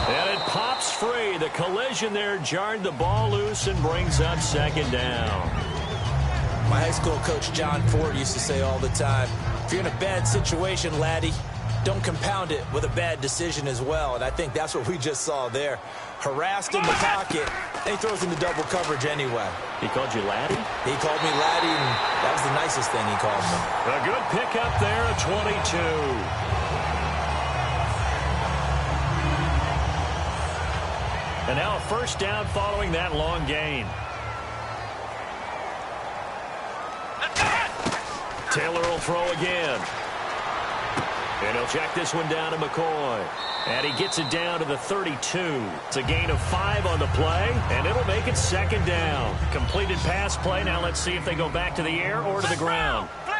And it pops free. The collision there jarred the ball loose and brings up 2nd down. My high school coach, John Ford, used to say all the time, if you're in a bad situation, laddie, don't compound it with a bad decision as well. And I think that's what we just saw there. Harassed in the pocket, and he throws into double coverage anyway. He called you laddie? He called me laddie, and that was the nicest thing he called me. A good pickup there at 22. And now a 1st down following that long gain. Taylor will throw again. And he'll check this one down to McCoy. And he gets it down to the 32. It's a gain of 5 on the play, and it'll make it 2nd down. Completed pass play. Now let's see if they go back to the air or to the ground. Here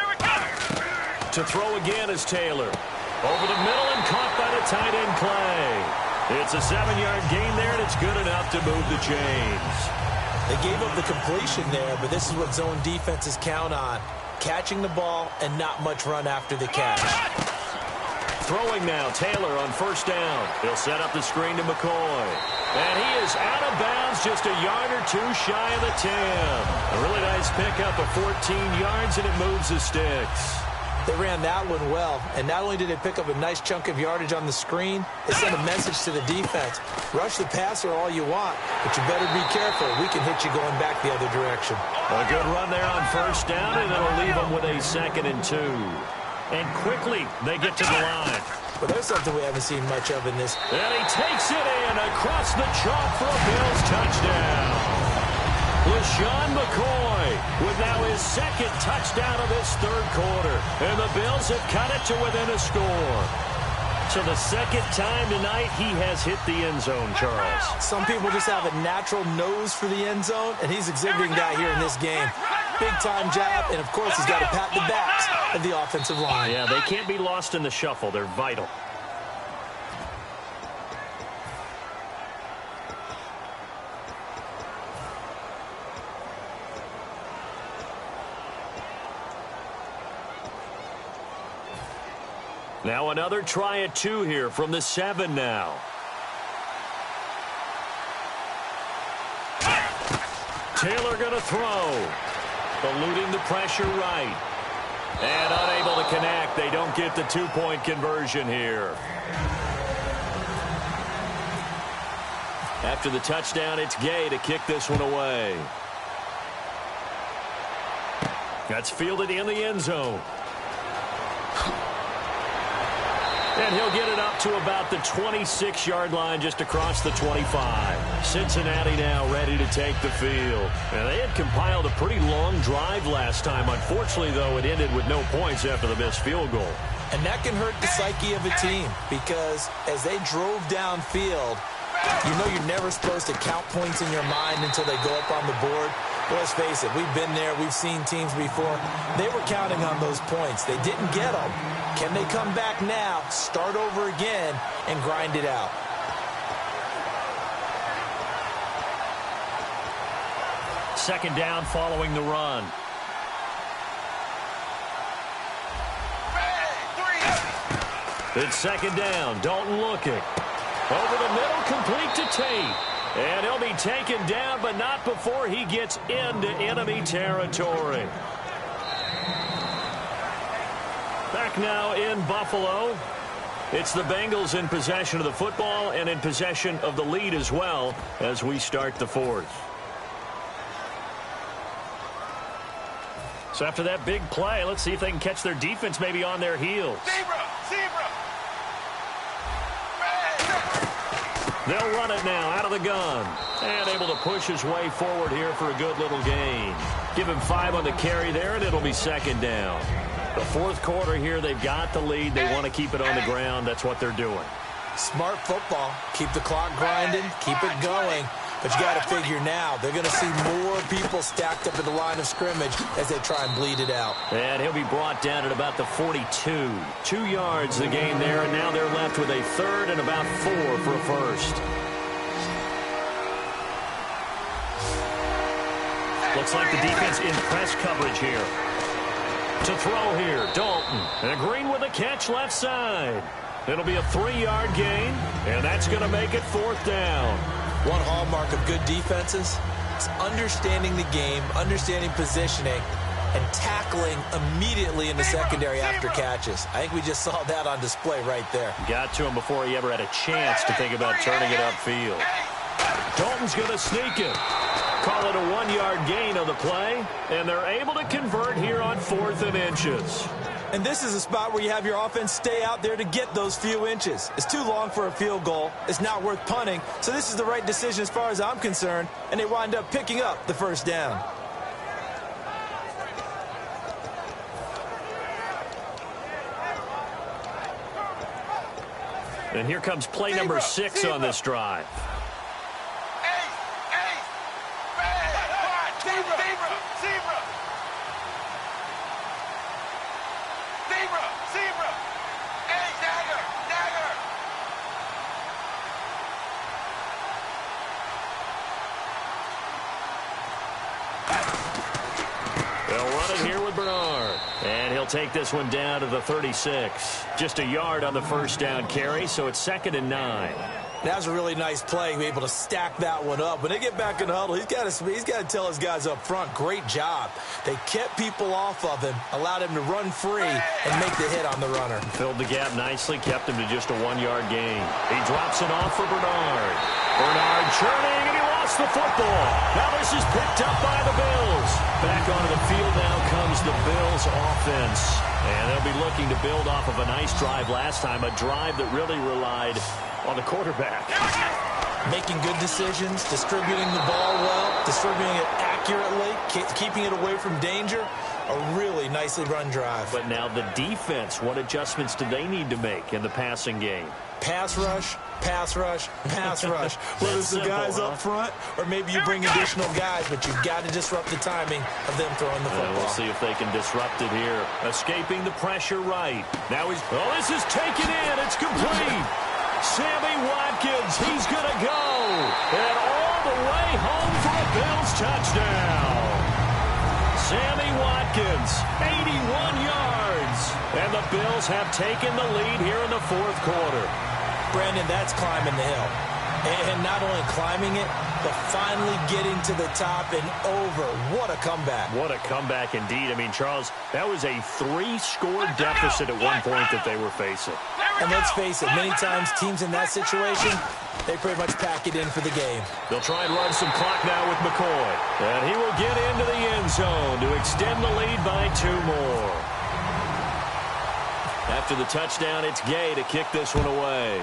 we go! To throw again is Taylor. Over the middle and caught by the tight end Clay. It's a 7-yard gain there, and it's good enough to move the chains. They gave up the completion there, but this is what zone defenses count on. Catching the ball and not much run after the catch. Throwing now, Taylor on 1st down. He'll set up the screen to McCoy. And he is out of bounds, just a yard or 2 shy of the 10. A really nice pickup of 14 yards, and it moves the sticks. They ran that one well, and not only did they pick up a nice chunk of yardage on the screen, they sent a message to the defense. Rush the passer all you want, but you better be careful. We can hit you going back the other direction. A good run there on 1st down, and it'll leave them with a 2nd and 2. And quickly, they get to the line. Well, there's something we haven't seen much of in this. And he takes it in across the chalk for a Bills touchdown. LaShawn McCoy with now his 2nd touchdown of this 3rd quarter. And the Bills have cut it to within a score. So the 2nd time tonight he has hit the end zone, Charles. Some people just have a natural nose for the end zone, and he's exhibiting that here in this game. Big-time job, and of course he's got to pat the backs of the offensive line. Yeah, they can't be lost in the shuffle. They're vital. Now another try at 2 here from the 7 now. Taylor going to throw. Eluding the pressure right. And unable to connect. They don't get the 2-point conversion here. After the touchdown, it's Gay to kick this one away. That's fielded in the end zone. And he'll get it up to about the 26-yard line just across the 25. Cincinnati now ready to take the field. And they had compiled a pretty long drive last time. Unfortunately, though, it ended with no points after the missed field goal. And that can hurt the psyche of a team because as they drove downfield, you know you're never supposed to count points in your mind until they go up on the board. But let's face it, we've been there. We've seen teams before. They were counting on those points. They didn't get them. Can they come back now, start over again, and grind it out? Second down following the run. It's second down. Dalton looking. Over the middle, complete to Tate. And he'll be taken down, but not before he gets into enemy territory. Back now in Buffalo. It's the Bengals in possession of the football and in possession of the lead as well as we start the fourth. So after that big play, let's see if they can catch their defense maybe on their heels. They'll run it now out of the gun. And able to push his way forward here for a good little gain. Give him 5 on the carry there, and it'll be second down. The fourth quarter here, they've got the lead. They want to keep it on the ground. That's what they're doing. Smart football. Keep the clock grinding. Keep it going. But you got to figure now, they're going to see more people stacked up at the line of scrimmage as they try and bleed it out. And he'll be brought down at about the 42. 2 yards the gain there, and now they're left with a third and about 4 for a first. Looks like the defense in press coverage here. To throw here, Dalton. And Green with a catch left side. It'll be a 3-yard gain, and that's going to make it fourth down. One hallmark of good defenses is understanding the game, understanding positioning, and tackling immediately in the secondary after catches. I think we just saw that on display right there. Got to him before he ever had a chance to think about turning it upfield. Dalton's going to sneak it. Call it a 1-yard gain on the play, and they're able to convert here on 4th and inches. And this is a spot where you have your offense stay out there to get those few inches. It's too long for a field goal. It's not worth punting. So this is the right decision as far as I'm concerned. And they wind up picking up the first down. And here comes play number 6 on this drive. Take this one down to the 36. Just a yard on the first down carry, so it's 2nd and 9. That was a really nice play, be able to stack that one up. When they get back in the huddle, he's got to tell his guys up front, great job. They kept people off of him, allowed him to run free and make the hit on the runner. Filled the gap nicely, kept him to just a 1-yard gain. He drops it off for Bernard. Bernard churning, and he lost the football. Now this is picked up by the Bills. Back onto the field now comes the Bills offense. And they'll be looking to build off of a nice drive last time, a drive that really relied on the quarterback. Making good decisions, distributing the ball well, distributing it accurately, keeping it away from danger. A really nicely run drive. But now the defense, what adjustments do they need to make in the passing game? Pass rush, pass rush, pass rush. Whether it's the guys up front or maybe you bring additional guys, but you've got to disrupt the timing of them throwing the football. We'll see if they can disrupt it here. Escaping the pressure right. Now he's, this is taken in. It's complete. Sammy Watkins, he's going to go. And all the way home for a Bills touchdown. Sammy Watkins, 81 yards. And the Bills have taken the lead here in the fourth quarter. Brandon, that's climbing the hill. And not only climbing it, but finally getting to the top and over. What a comeback. What a comeback indeed. I mean, Charles, that was a 3-score deficit at one point that they were facing. And let's face it, many times teams in that situation, they pretty much pack it in for the game. They'll try and run some clock now with McCoy. And he will get into the end zone to extend the lead by 2 more. After the touchdown, it's Gay to kick this one away.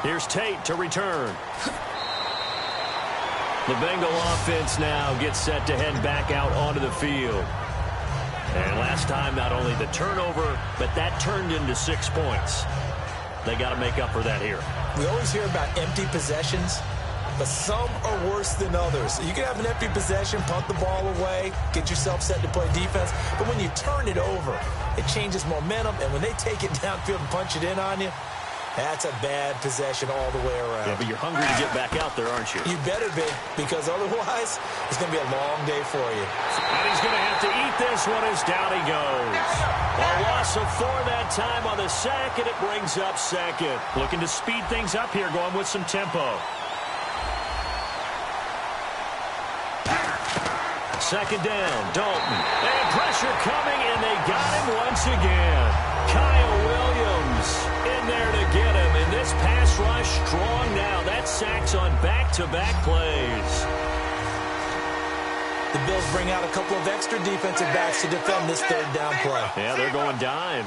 Here's Tate to return. The Bengal offense now gets set to head back out onto the field. And last time, not only the turnover, but that turned into 6 points. They got to make up for that here. We always hear about empty possessions, but some are worse than others. You can have an empty possession, punt the ball away, get yourself set to play defense, but when you turn it over, it changes momentum, and when they take it downfield and punch it in on you, that's a bad possession all the way around. Yeah, but you're hungry to get back out there, aren't you? You better be, because otherwise, it's going to be a long day for you. And he's going to have to eat this one as down he goes. A loss of 4 that time on the sack, and it brings up second. Looking to speed things up here, going with some tempo. Second down, Dalton. And pressure coming, and they got him once again. Kyle Williams in there to get him. And this pass rush strong now. That sacks on back-to-back plays. The Bills bring out a couple of extra defensive backs to defend this third down play. Yeah, they're going dime.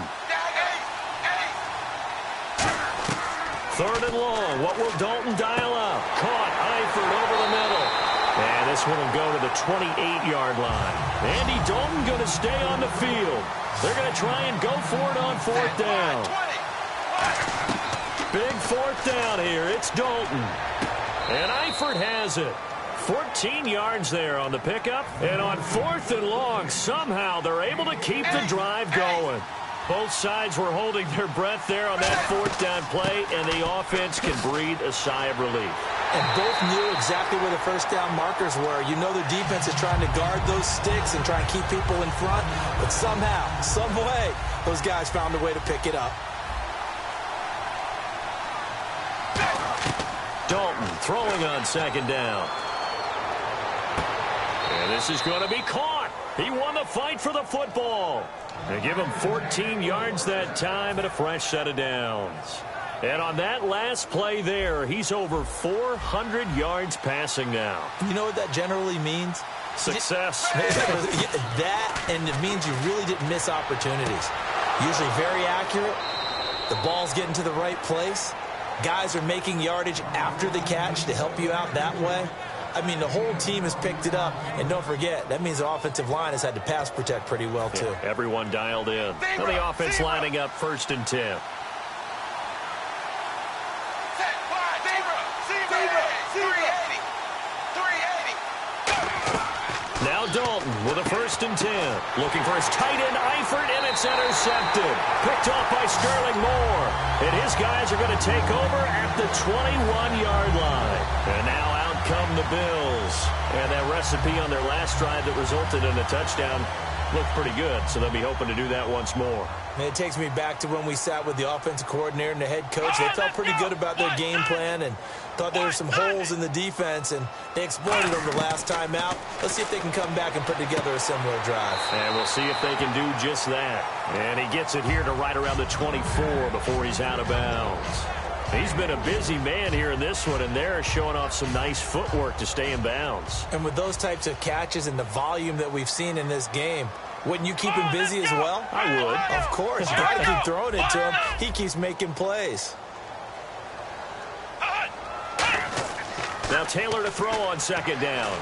Third and long. What will Dalton dial up? Caught. Eifert over the middle. And this one will go to the 28-yard line. Andy Dalton going to stay on the field. They're going to try and go for it on fourth down. Big fourth down here. It's Dalton. And Eifert has it. 14 yards there on the pickup. And on fourth and long, somehow they're able to keep the drive going. Both sides were holding their breath there on that fourth down play, and the offense can breathe a sigh of relief. And both knew exactly where the first down markers were. You know the defense is trying to guard those sticks and try and keep people in front, but somehow, some way, those guys found a way to pick it up. Dalton throwing on second down. And this is going to be caught. He won the fight for the football. They give him 14 yards that time and a fresh set of downs. And on that last play there, he's over 400 yards passing now. You know what that generally means? Success. That, and it means you really didn't miss opportunities. Usually very accurate. The ball's getting to the right place. Guys are making yardage after the catch to help you out that way. I mean, the whole team has picked it up. And don't forget, that means the offensive line has had to pass protect pretty well, too. Yeah, everyone dialed in. Now the offense lining up 1st and 10. Now Dalton with a 1st and 10. Looking for his tight end, Eifert, and it's intercepted. Picked off by Sterling Moore. And his guys are going to take over at the 21-yard line. And now out come the Bills. And that recipe on their last drive that resulted in a touchdown looked pretty good, so they'll be hoping to do that once more. And it takes me back to when we sat with the offensive coordinator and the head coach. They felt pretty good about their game plan and thought there were some holes in the defense, and they exploited them the last time out. Let's see if they can come back and put together a similar drive. And we'll see if they can do just that. And he gets it here to right around the 24 before he's out of bounds. He's been a busy man here in this one, and they're showing off some nice footwork to stay in bounds. And with those types of catches and the volume that we've seen in this game, wouldn't you keep him busy as well? I would. Of course. You got to keep throwing it to him. He keeps making plays. Now Taylor to throw on second down.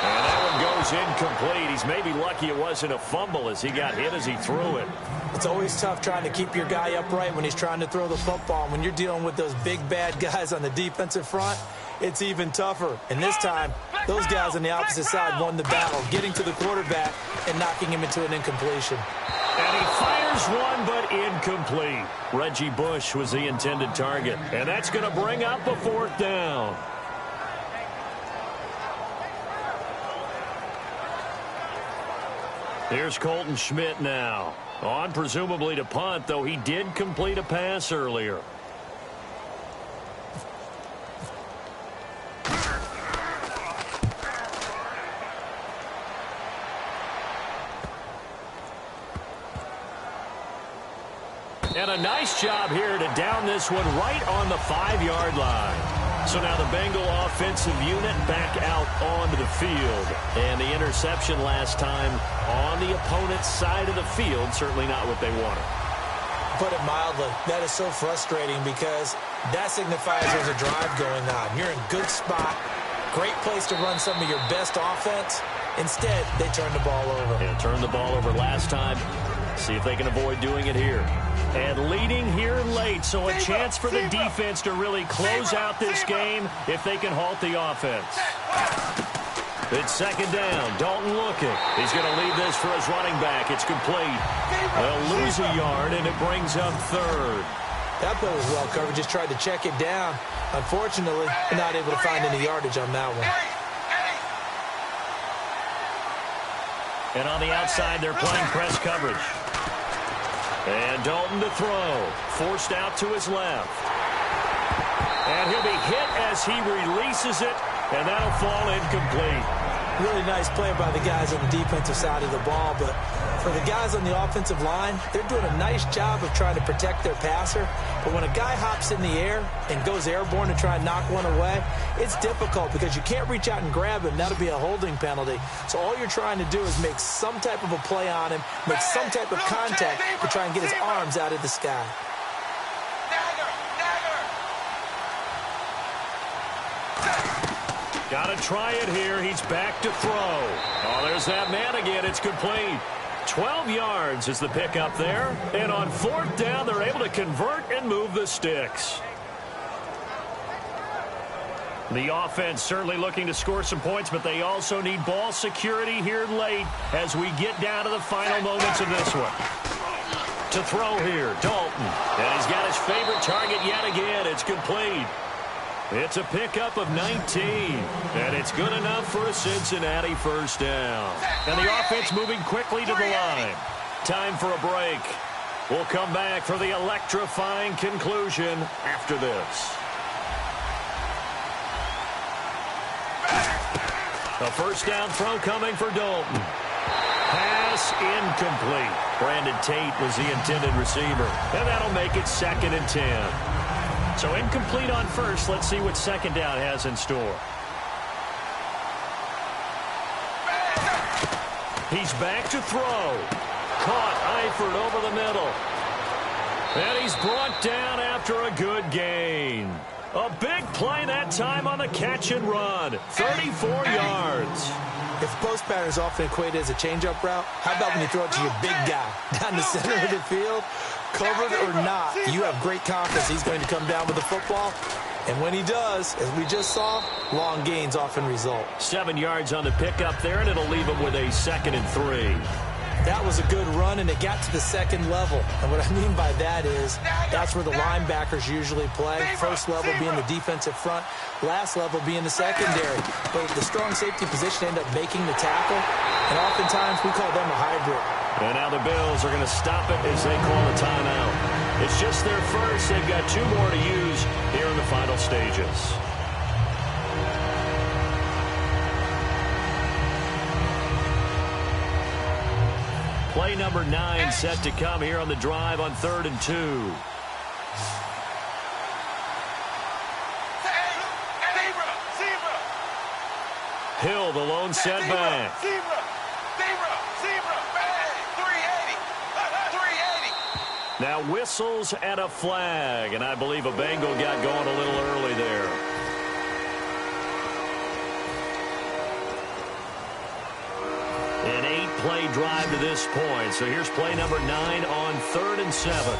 And that one goes incomplete. He's maybe lucky it wasn't a fumble as he got hit as he threw it. It's always tough trying to keep your guy upright when he's trying to throw the football. When you're dealing with those big, bad guys on the defensive front, it's even tougher. And this time, those guys on the opposite side won the battle, getting to the quarterback and knocking him into an incompletion. And he fires one, but incomplete. Reggie Bush was the intended target. And that's going to bring up a 4th down. Here's Colton Schmidt now. On presumably to punt, though he did complete a pass earlier. And a nice job here to down this one right on the 5-yard line. So now the Bengal offensive unit back out onto the field. And the interception last time on the opponent's side of the field, certainly not what they wanted. Put it mildly, that is so frustrating because that signifies there's a drive going on. You're in a good spot, great place to run some of your best offense. Instead, they turn the ball over. Yeah, turned the ball over last time. See if they can avoid doing it here. And leading here late, so a chance for the defense to really close out this game if they can halt the offense. It's second down. Dalton looking. He's going to leave this for his running back. It's complete. They'll lose a yard, and it brings up third. That play was well covered. Just tried to check it down. Unfortunately, not able to find any yardage on that one. And on the outside, they're playing press coverage. And Dalton to throw. Forced out to his left. And he'll be hit as he releases it, and that'll fall incomplete. Really nice play by the guys on the defensive side of the ball, but for the guys on the offensive line, they're doing a nice job of trying to protect their passer. But when a guy hops in the air and goes airborne to try and knock one away, it's difficult because you can't reach out and grab him. That'll be a holding penalty. So all you're trying to do is make some type of a play on him, make some type of contact to try and get his arms out of the sky. Got to try it here. He's back to throw. Oh, there's that man again. It's complete. 12 yards is the pickup there. And on fourth down, they're able to convert and move the sticks. The offense certainly looking to score some points, but they also need ball security here late as we get down to the final moments of this one. To throw here, Dalton. And he's got his favorite target yet again. It's complete. It's a pickup of 19, and it's good enough for a Cincinnati first down. And the offense moving quickly to the line. Time for a break. We'll come back for the electrifying conclusion after this. A first down throw coming for Dalton. Pass incomplete. Brandon Tate was the intended receiver, and that'll make it 2nd and 10. So incomplete on first. Let's see what second down has in store. He's back to throw. Caught Eifert over the middle. And he's brought down after a good gain. A big play that time on the catch and run. 34 yards. If post pattern is often equated as a change-up route, how about when you throw it to your big guy down the center of the field? Covered or not, you have great confidence he's going to come down with the football. And when he does, as we just saw, long gains often result. 7 yards on the pickup there, and it'll leave him with a 2nd and 3. That was a good run, and it got to the second level. And what I mean by that is that's where the linebackers usually play. First level being the defensive front, last level being the secondary. But the strong safety position end up making the tackle, and oftentimes we call them a hybrid. And now the Bills are going to stop it as they call a timeout. It's just their first. They've got 2 more to use here in the final stages. Play number 9 set to come here on the drive on 3rd and 2. Hill, the lone setback. Now whistles and a flag, and I believe a Bengal got going a little early there. An 8-play drive to this point. So here's play number 9 on 3rd and 7.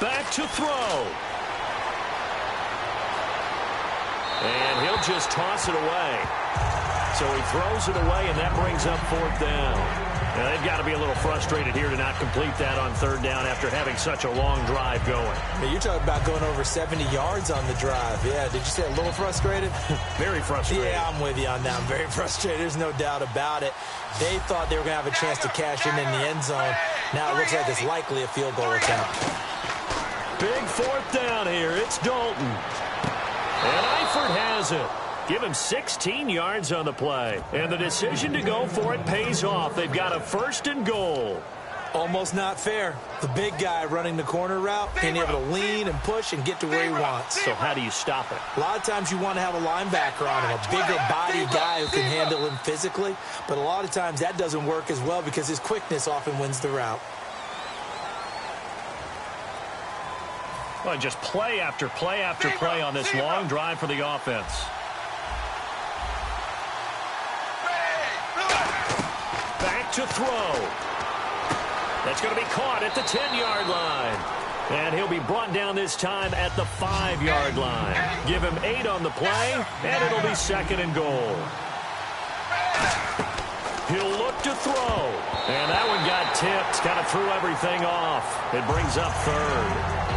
Back to throw. And he'll just toss it away. So he throws it away, and that brings up 4th down. Now, they've got to be a little frustrated here to not complete that on 3rd down after having such a long drive going. Now, you're talking about going over 70 yards on the drive. Yeah, did you say a little frustrated? Very frustrated. Yeah, I'm with you on that. I'm very frustrated. There's no doubt about it. They thought they were going to have a chance to cash in the end zone. Now it looks like it's likely a field goal attempt. Big 4th down here. It's Dalton. And Eifert has it. Give him 16 yards on the play. And the decision to go for it pays off. They've got a 1st and goal. Almost not fair. The big guy running the corner route, being able to lean and push and get to where he wants. So how do you stop it? A lot of times you want to have a linebacker on him, a bigger body guy who can handle him physically, but a lot of times that doesn't work as well because his quickness often wins the route. Well, just play after play after play on this long drive for the offense. Back to throw. That's going to be caught at the 10-yard line. And he'll be brought down this time at the 5-yard line. Give him 8 on the play, and it'll be 2nd and goal. He'll look to throw. And that one got tipped, kind of threw everything off. It brings up 3rd.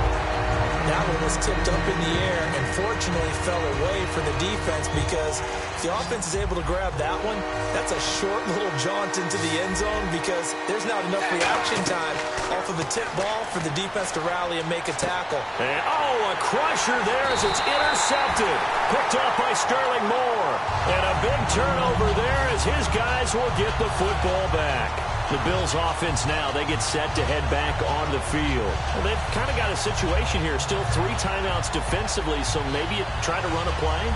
That one was tipped up in the air and fortunately fell away for the defense because if the offense is able to grab that one, that's a short little jaunt into the end zone because there's not enough reaction time off of the tip ball for the defense to rally and make a tackle. And, a crusher there as it's intercepted. Picked off by Sterling Moore. And a big turnover there as his guys will get the football back. The Bills offense now, they get set to head back on the field. Well, they've kind of got a situation here. Still 3 timeouts defensively, so maybe you try to run a play.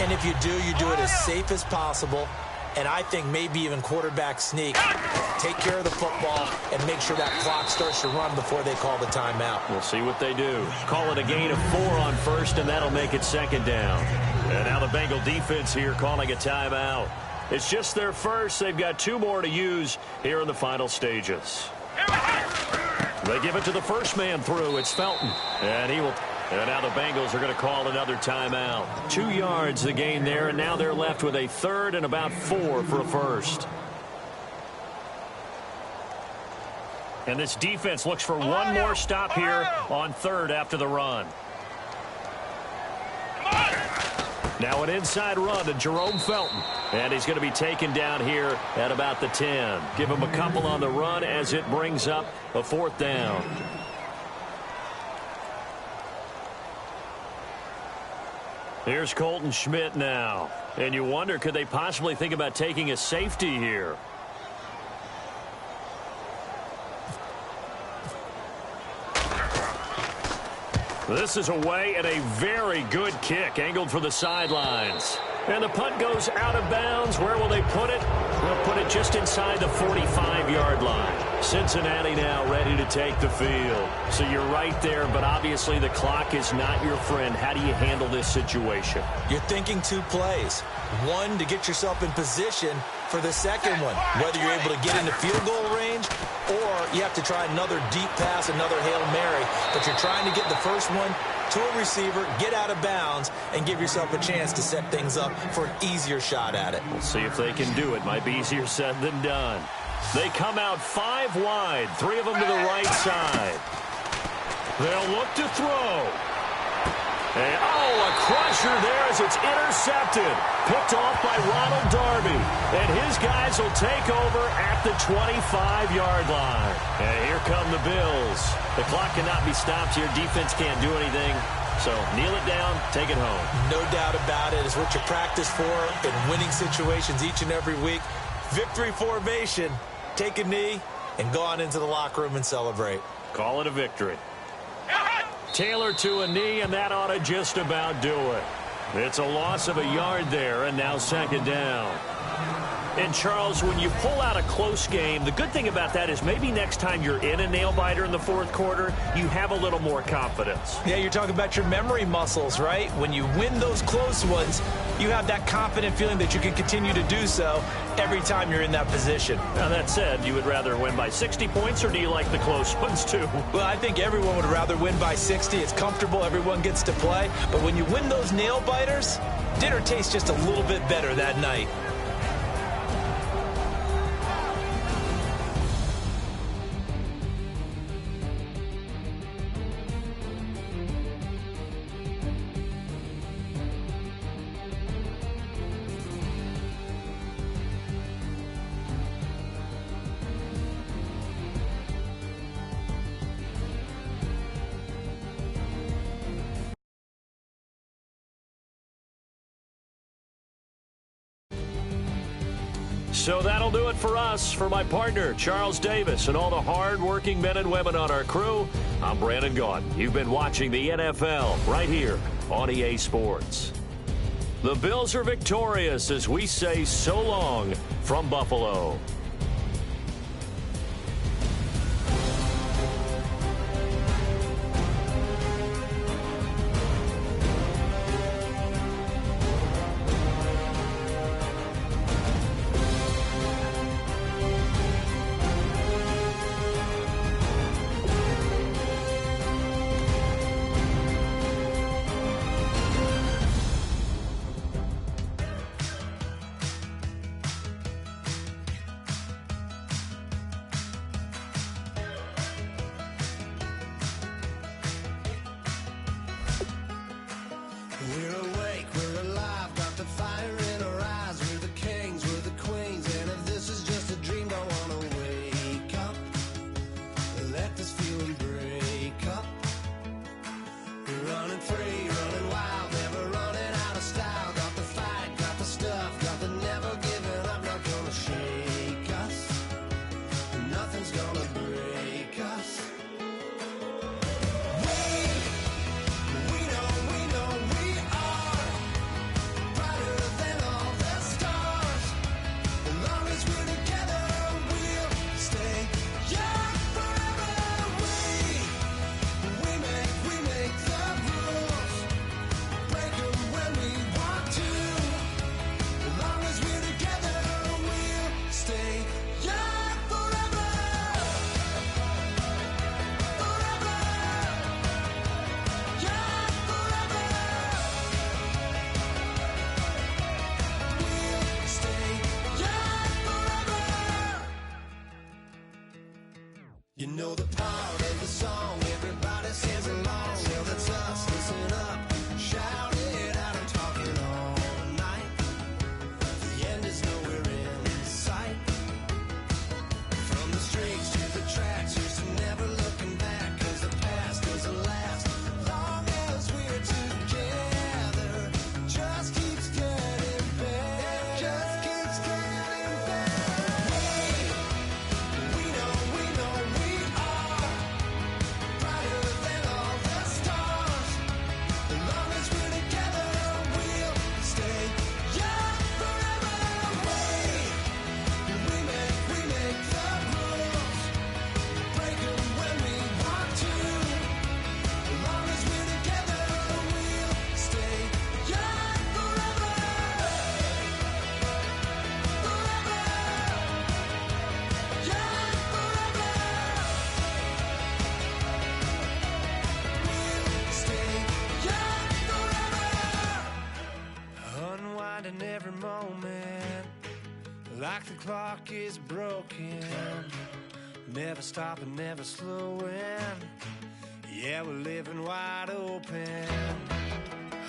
And if you do it as safe as possible. And I think maybe even quarterback sneak. Take care of the football and make sure that clock starts to run before they call the timeout. We'll see what they do. Call it a gain of 4 on 1st, and that'll make it 2nd down. And now the Bengal defense here calling a timeout. It's just their first. They've got 2 more to use here in the final stages. They give it to the first man through. It's Felton. And he will. And now the Bengals are going to call another timeout. 2 yards the gain there, and now they're left with a 3rd and about 4 for a first. And this defense looks for one more stop here on 3rd after the run. Now an inside run to Jerome Felton. And he's going to be taken down here at about the 10. Give him a couple on the run as it brings up a 4th down. Here's Colton Schmidt now. And you wonder, could they possibly think about taking a safety here? This is away and a very good kick angled for the sidelines. And the punt goes out of bounds. Where will they put it? They'll put it just inside the 45-yard line. Cincinnati now ready to take the field. So you're right there, but obviously the clock is not your friend. How do you handle this situation? You're thinking 2 plays. One, to get yourself in position for the second one, whether you're able to get into field goal range or you have to try another deep pass, another Hail Mary, but you're trying to get the first one to a receiver, get out of bounds, and give yourself a chance to set things up for an easier shot at it. We'll see if they can do it. Might be easier said than done. They come out 5 wide, 3 of them to the right side. They'll look to throw. And, a crusher there as it's intercepted. Picked off by Ronald Darby. And his guys will take over at the 25-yard line. And here come the Bills. The clock cannot be stopped here. Defense can't do anything. So kneel it down, take it home. No doubt about it. It's what you practice for in winning situations each and every week. Victory formation. Take a knee and go on into the locker room and celebrate. Call it a victory. Taylor to a knee, and that ought to just about do it. It's a loss of a yard there, and now 2nd down. And, Charles, when you pull out a close game, the good thing about that is maybe next time you're in a nail-biter in the 4th quarter, you have a little more confidence. Yeah, you're talking about your memory muscles, right? When you win those close ones, you have that confident feeling that you can continue to do so every time you're in that position. Now, that said, you would rather win by 60 points, or do you like the close ones, too? Well, I think everyone would rather win by 60. It's comfortable. Everyone gets to play. But when you win those nail-biters, dinner tastes just a little bit better that night. So that'll do it for us. For my partner, Charles Davis, and all the hard-working men and women on our crew, I'm Brandon Gaudin. You've been watching the NFL right here on EA Sports. The Bills are victorious as we say so long from Buffalo. You know the part of the song, everybody sings along. Well, that's us, listen up, shout it out, I'm talking all night. The end is nowhere in sight. From the streets to the tracks, here's to never looking back, cause the past doesn't last. Long as we're together, just keeps getting better. Just keeps getting better. We know we are brighter than all the stars. As long as we're together, we'll stay young forever. We make the rules, break 'em when we want to. As long as we're together, we'll stay young forever. Forever. Young forever. We'll stay young forever. Unwinding every moment, like the clock is broken. Never stopping, never slowing. Yeah, we're living wide open.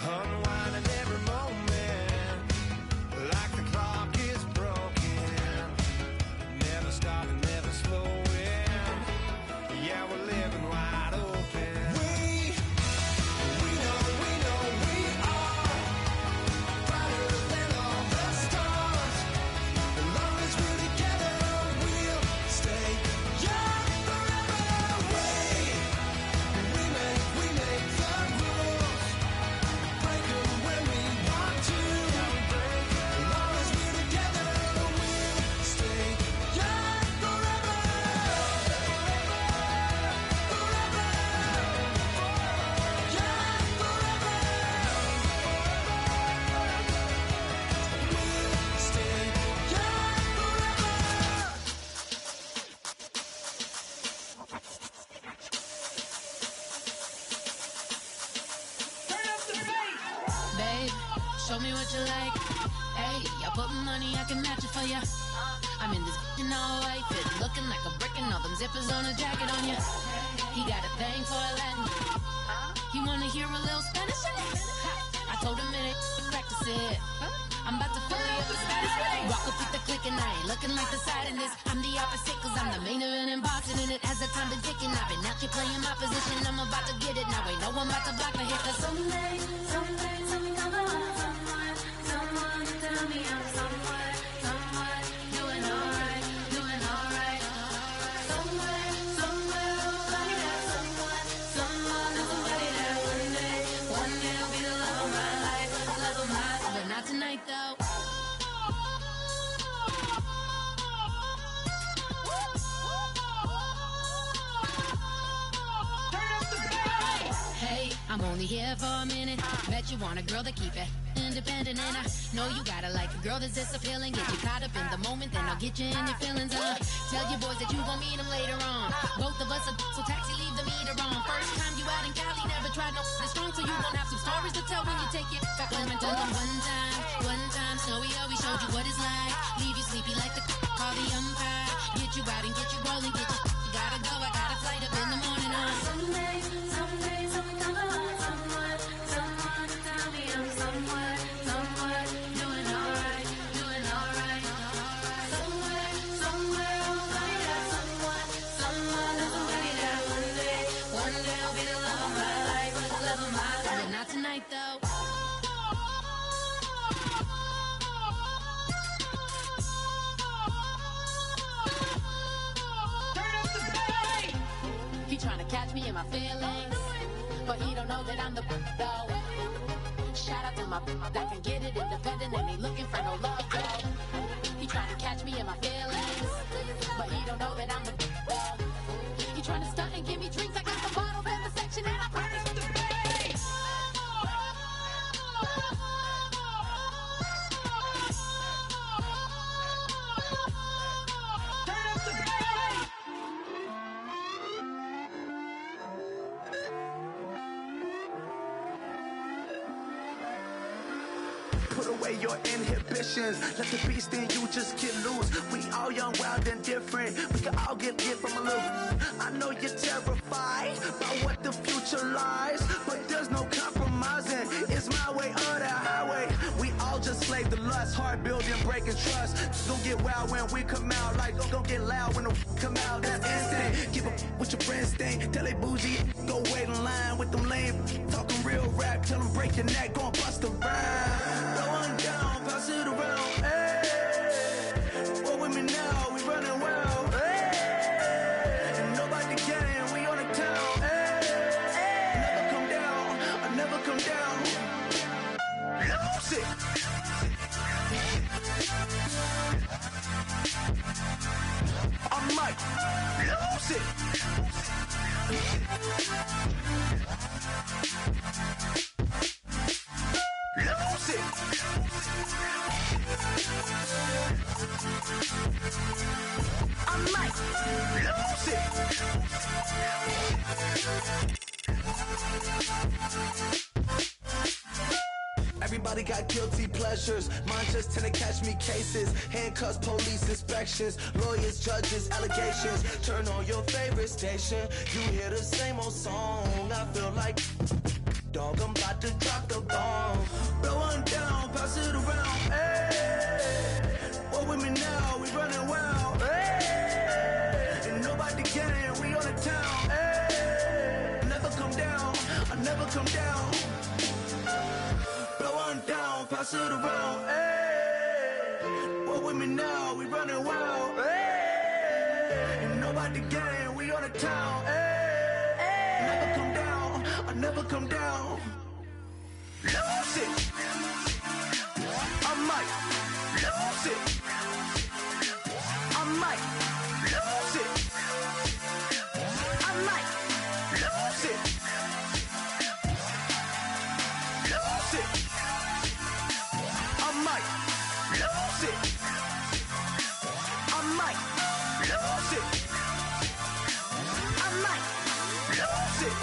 Unwinding every moment, like the clock is broken. Never stopping, never slowing. Yeah, we're living wide open. We know we are brighter than all the stars. As long as we're together, we'll stay young forever. We make the rules, break 'em when we want to. As long as we're together, we'll stay young forever. Forever. Young forever. We'll stay young forever. Babe, show me what you like. Hey, I put money, I can match it for ya. I'm in this in all white fit, looking like a brick and all them zippers on a jacket on ya. He got a thing for a Latin. He wanna hear a little Spanish. I told him it ain't practice it. I'm about to fully up the status. Rock up with the click and I ain't looking like the side in this. I'm the opposite cause I'm the main event in boxing and it has the time been ticking. I've been out here playing my position. I'm about to get it now. Ain't no one about to block my hit cause someday I'm gonna want someone to tell me I'm someone you I'm only here for a minute. Bet you want a girl to keep it independent, and I know you gotta like a girl that's this appealing. Get you caught up in the moment, then I'll get you in your feelings. Tell your boys that you gon' meet them later on. Both of us are so taxi, leave the meter on. First time you out in Cali, never tried no this strong, so you gon' have some stories to tell when you take it back home and tell them one time, Snowy always showed you what it's like. Leave you sleepy like the call the umpire. Get you out and get you rolling, get you gotta go. I got a flight up in the morning on Someday, something come along. Someone to tell me I'm somewhere doing alright. Somewhere I'll find out. Someone that's gonna be there one day I'll be the love of my life. but not tonight though. He tryna catch me in my feelings, but he don't know that I'm the though. Shout out to my that can get it independent and ain't looking for no love though. He tryna catch me in my feelings, but he don't know that I'm the though. He tryna stunt and give me drinks. I got the bottles in the section and I promise the Put away your inhibitions. Let the beast in you just get loose. We all young, wild, and different. We can all get from a little. I know you're terrified about what the future lies, but there's no compromising. It's my way or the highway. We all just slave the lust, hard building, breaking trust. Don't get wild when we come out. Like don't get loud when the come out. That's instant. Give up with your friends thing. Tell they bougie, go wait in line with them lame. Talking real rap, tell them break your neck, go and bust a rhyme. Going down, pass it around, hey. What with me now, we running wild, hey. And nobody getting, we on the town, hey. Never come down, I never come down. Lose it. I might lose it. Lose it. I might lose it. Everybody got guilty pleasures. Mine just tend to catch me cases. Handcuffs, police inspections, lawyers, judges, allegations. Turn on your favorite station. You hear the same old song. I feel like dog, I'm about to drop the bomb. Blow one down, pass it around. Hey, what with me now? We running wild. Hey, and nobody getting, we on the town. Hey, never come down, I never come down. Blow one down, pass it around. Hey, what with me now? We running wild. Hey, and nobody getting, we on the town. Hey, never come down, I never come down. Lose it. I might lose it. I might lose it. I might lose it. Lose it. I might lose it. I might lose it. I might lose it.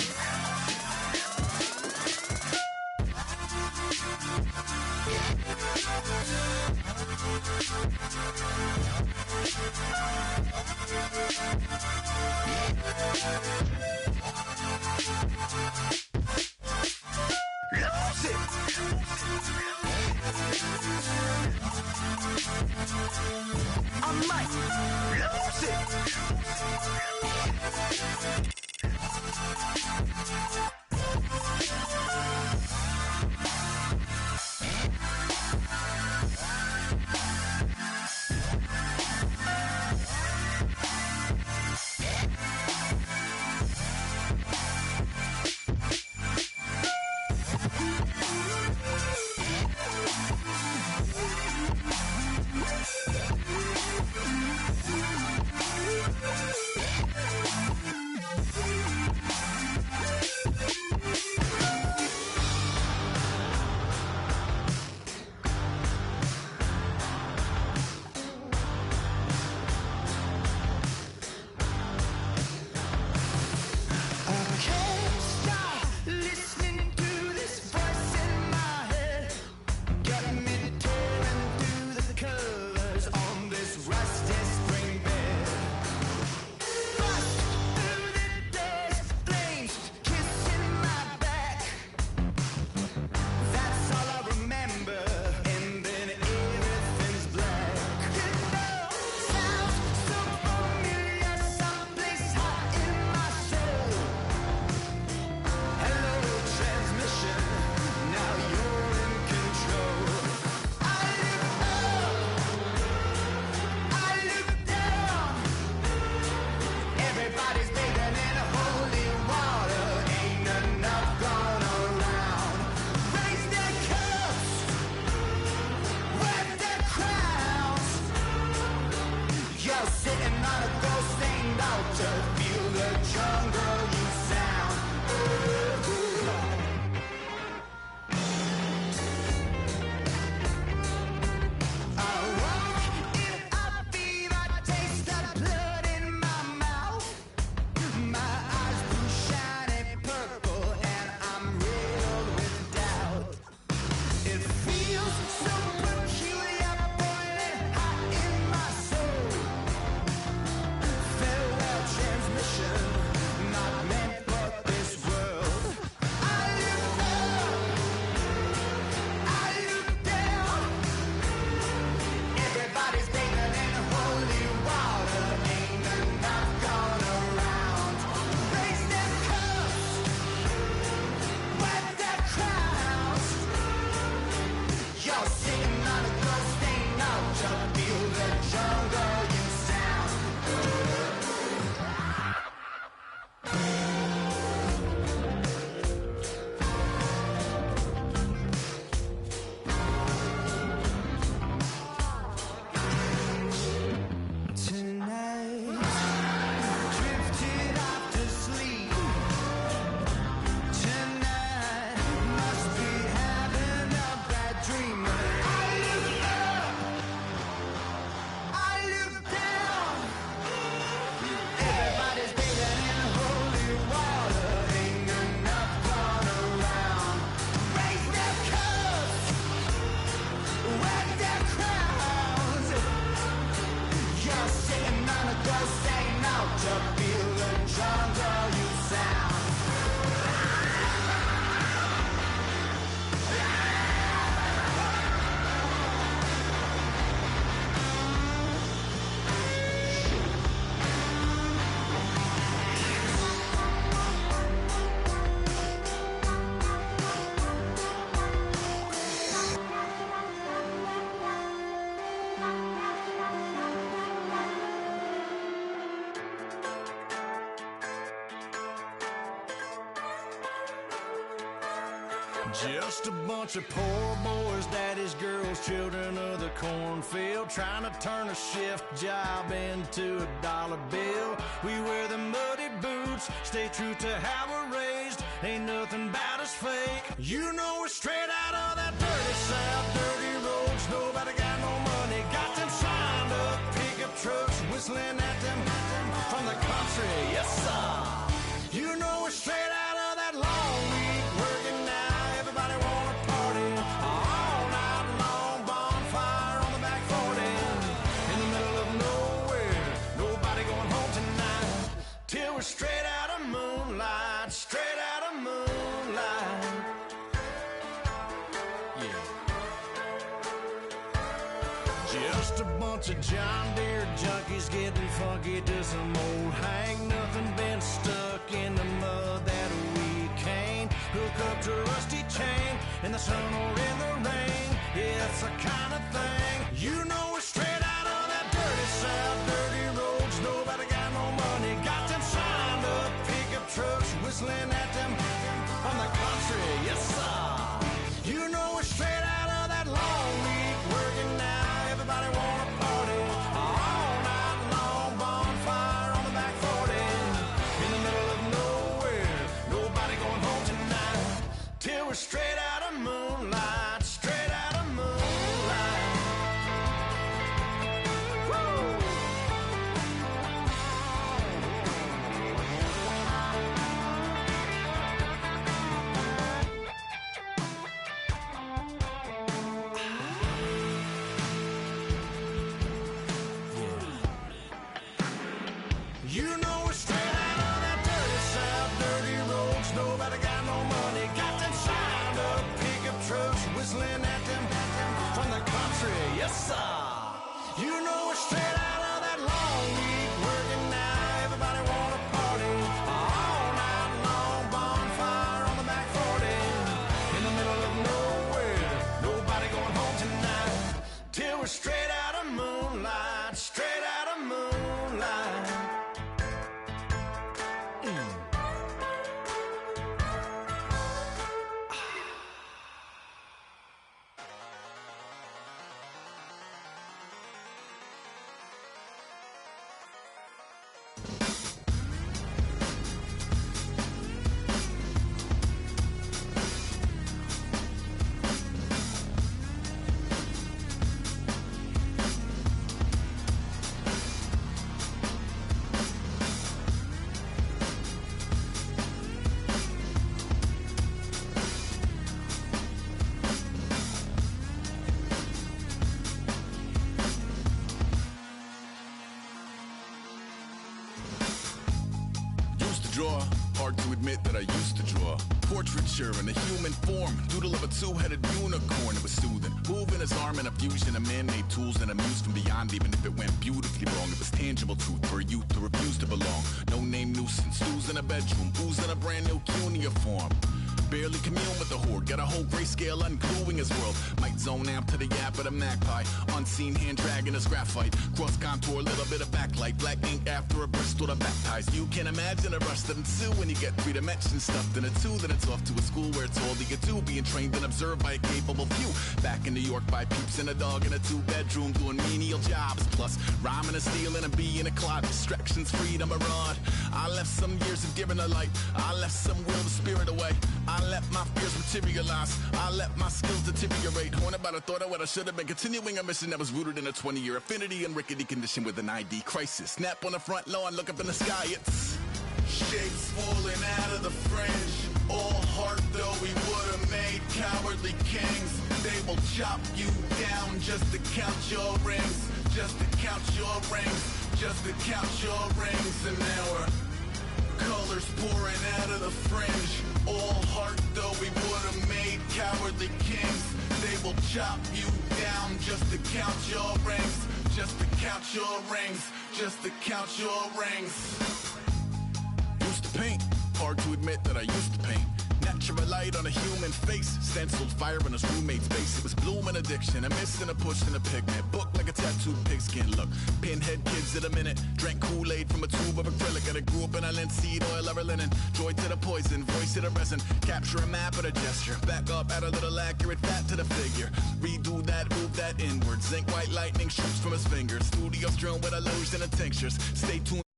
Just a bunch of poor boys, daddy's girls, children of the cornfield, trying to turn a shift job into a dollar bill. We wear the muddy boots, stay true to how we're raised. Ain't nothing about us fake. You know we're straight out of that dirty South, dirty roads. Nobody got no money, got them signed up pickup trucks, whistling at them from the country. Yes, sir. You know we're straight out of that long week working now. Everybody wanna party all night long, bonfire on the back 40, in the middle of nowhere, nobody going home tonight, till we're straight out of moonlight, straight out of moonlight. Yeah. Just a bunch of John Deere junkies getting funky to some old hang, nothing been stuck in the mud that we can't hook up to a rusty chain in the sun or in the rain. Yeah, it's the kind of thing. You know we're straight out of that dirty South, dirty roads. Nobody got no money, got them signed up pickup trucks, whistling at them from the country. Yes, sir. You know we're straight out of that long week working now. Everybody wanna party all night long, bonfire on the back 40, in the middle of nowhere, nobody going home tonight, till we're straight out of moonlight, straight out of moonlight. Woo! You know we're straight out of that dirty South, dirty roads. Nobody got no money, got them signed up pickup trucks, whistling at them from the country. Yes, sir. You know we're straight out of that long week working now. Everybody wanna party all night long, bonfire on the back 40, in the middle of nowhere, nobody going home tonight, till we're straight out of moonlight, straight out of moonlight. Draw, hard to admit that I used to draw. Portraiture in a human form, doodle of a two-headed unicorn. It was soothing, moving his arm in a fusion of man-made tools and a muse from beyond. Even if it went beautifully wrong, it was tangible truth for a youth who refused to belong. No name nuisance, stews in a bedroom, booze in a brand new cuneiform. Barely commune with the horde, got a whole grayscale ungluing his world. Might zone out to the yap of the magpie, unseen hand dragging his graphite. Cross contour, little bit of backlight, black ink after a Bristol to baptize. You can imagine a rush that ensue when you get 3 dimensions stuffed in a 2. Then it's off to a school where it's all you do, being trained and observed by a capable few. Back in New York by peeps and a dog in a 2-bedroom doing menial jobs. Plus rhyming and stealing and being a clod, distractions, freedom, a rod. I left some years of giving a light, I left some will the spirit away. I let my fears materialize, I let my skills deteriorate. Horn about a thought of what I should have been, continuing a mission that was rooted in a 20-year affinity and rickety condition with an ID crisis. Snap on the front lawn, look up in the sky, it's shapes falling out of the fringe. All heart though we would have made cowardly kings. They will chop you down just to count your rings, just to count your rings, just to count your rings. And now we're colors pouring out of the fringe. All heart though we would have made cowardly kings. They will chop you down just to count your rings, just to count your rings, just to count your rings. Used to paint, hard to admit that I used to paint. Natural light on a human face. Stenciled fire on his roommate's face. It was blooming addiction, a missing a push and a pigment. Book like a tattooed pigskin look. Pinhead kids at a minute. Drank Kool-Aid from a tube of acrylic. And I grew up in a linseed oil of linen. Joy to the poison, voice to the resin. Capture a map of a gesture. Back up, add a little accurate fat to the figure. Redo that, move that inward. Zinc white lightning shoots from his fingers. Studio strewn with illusion and tinctures. Stay tuned.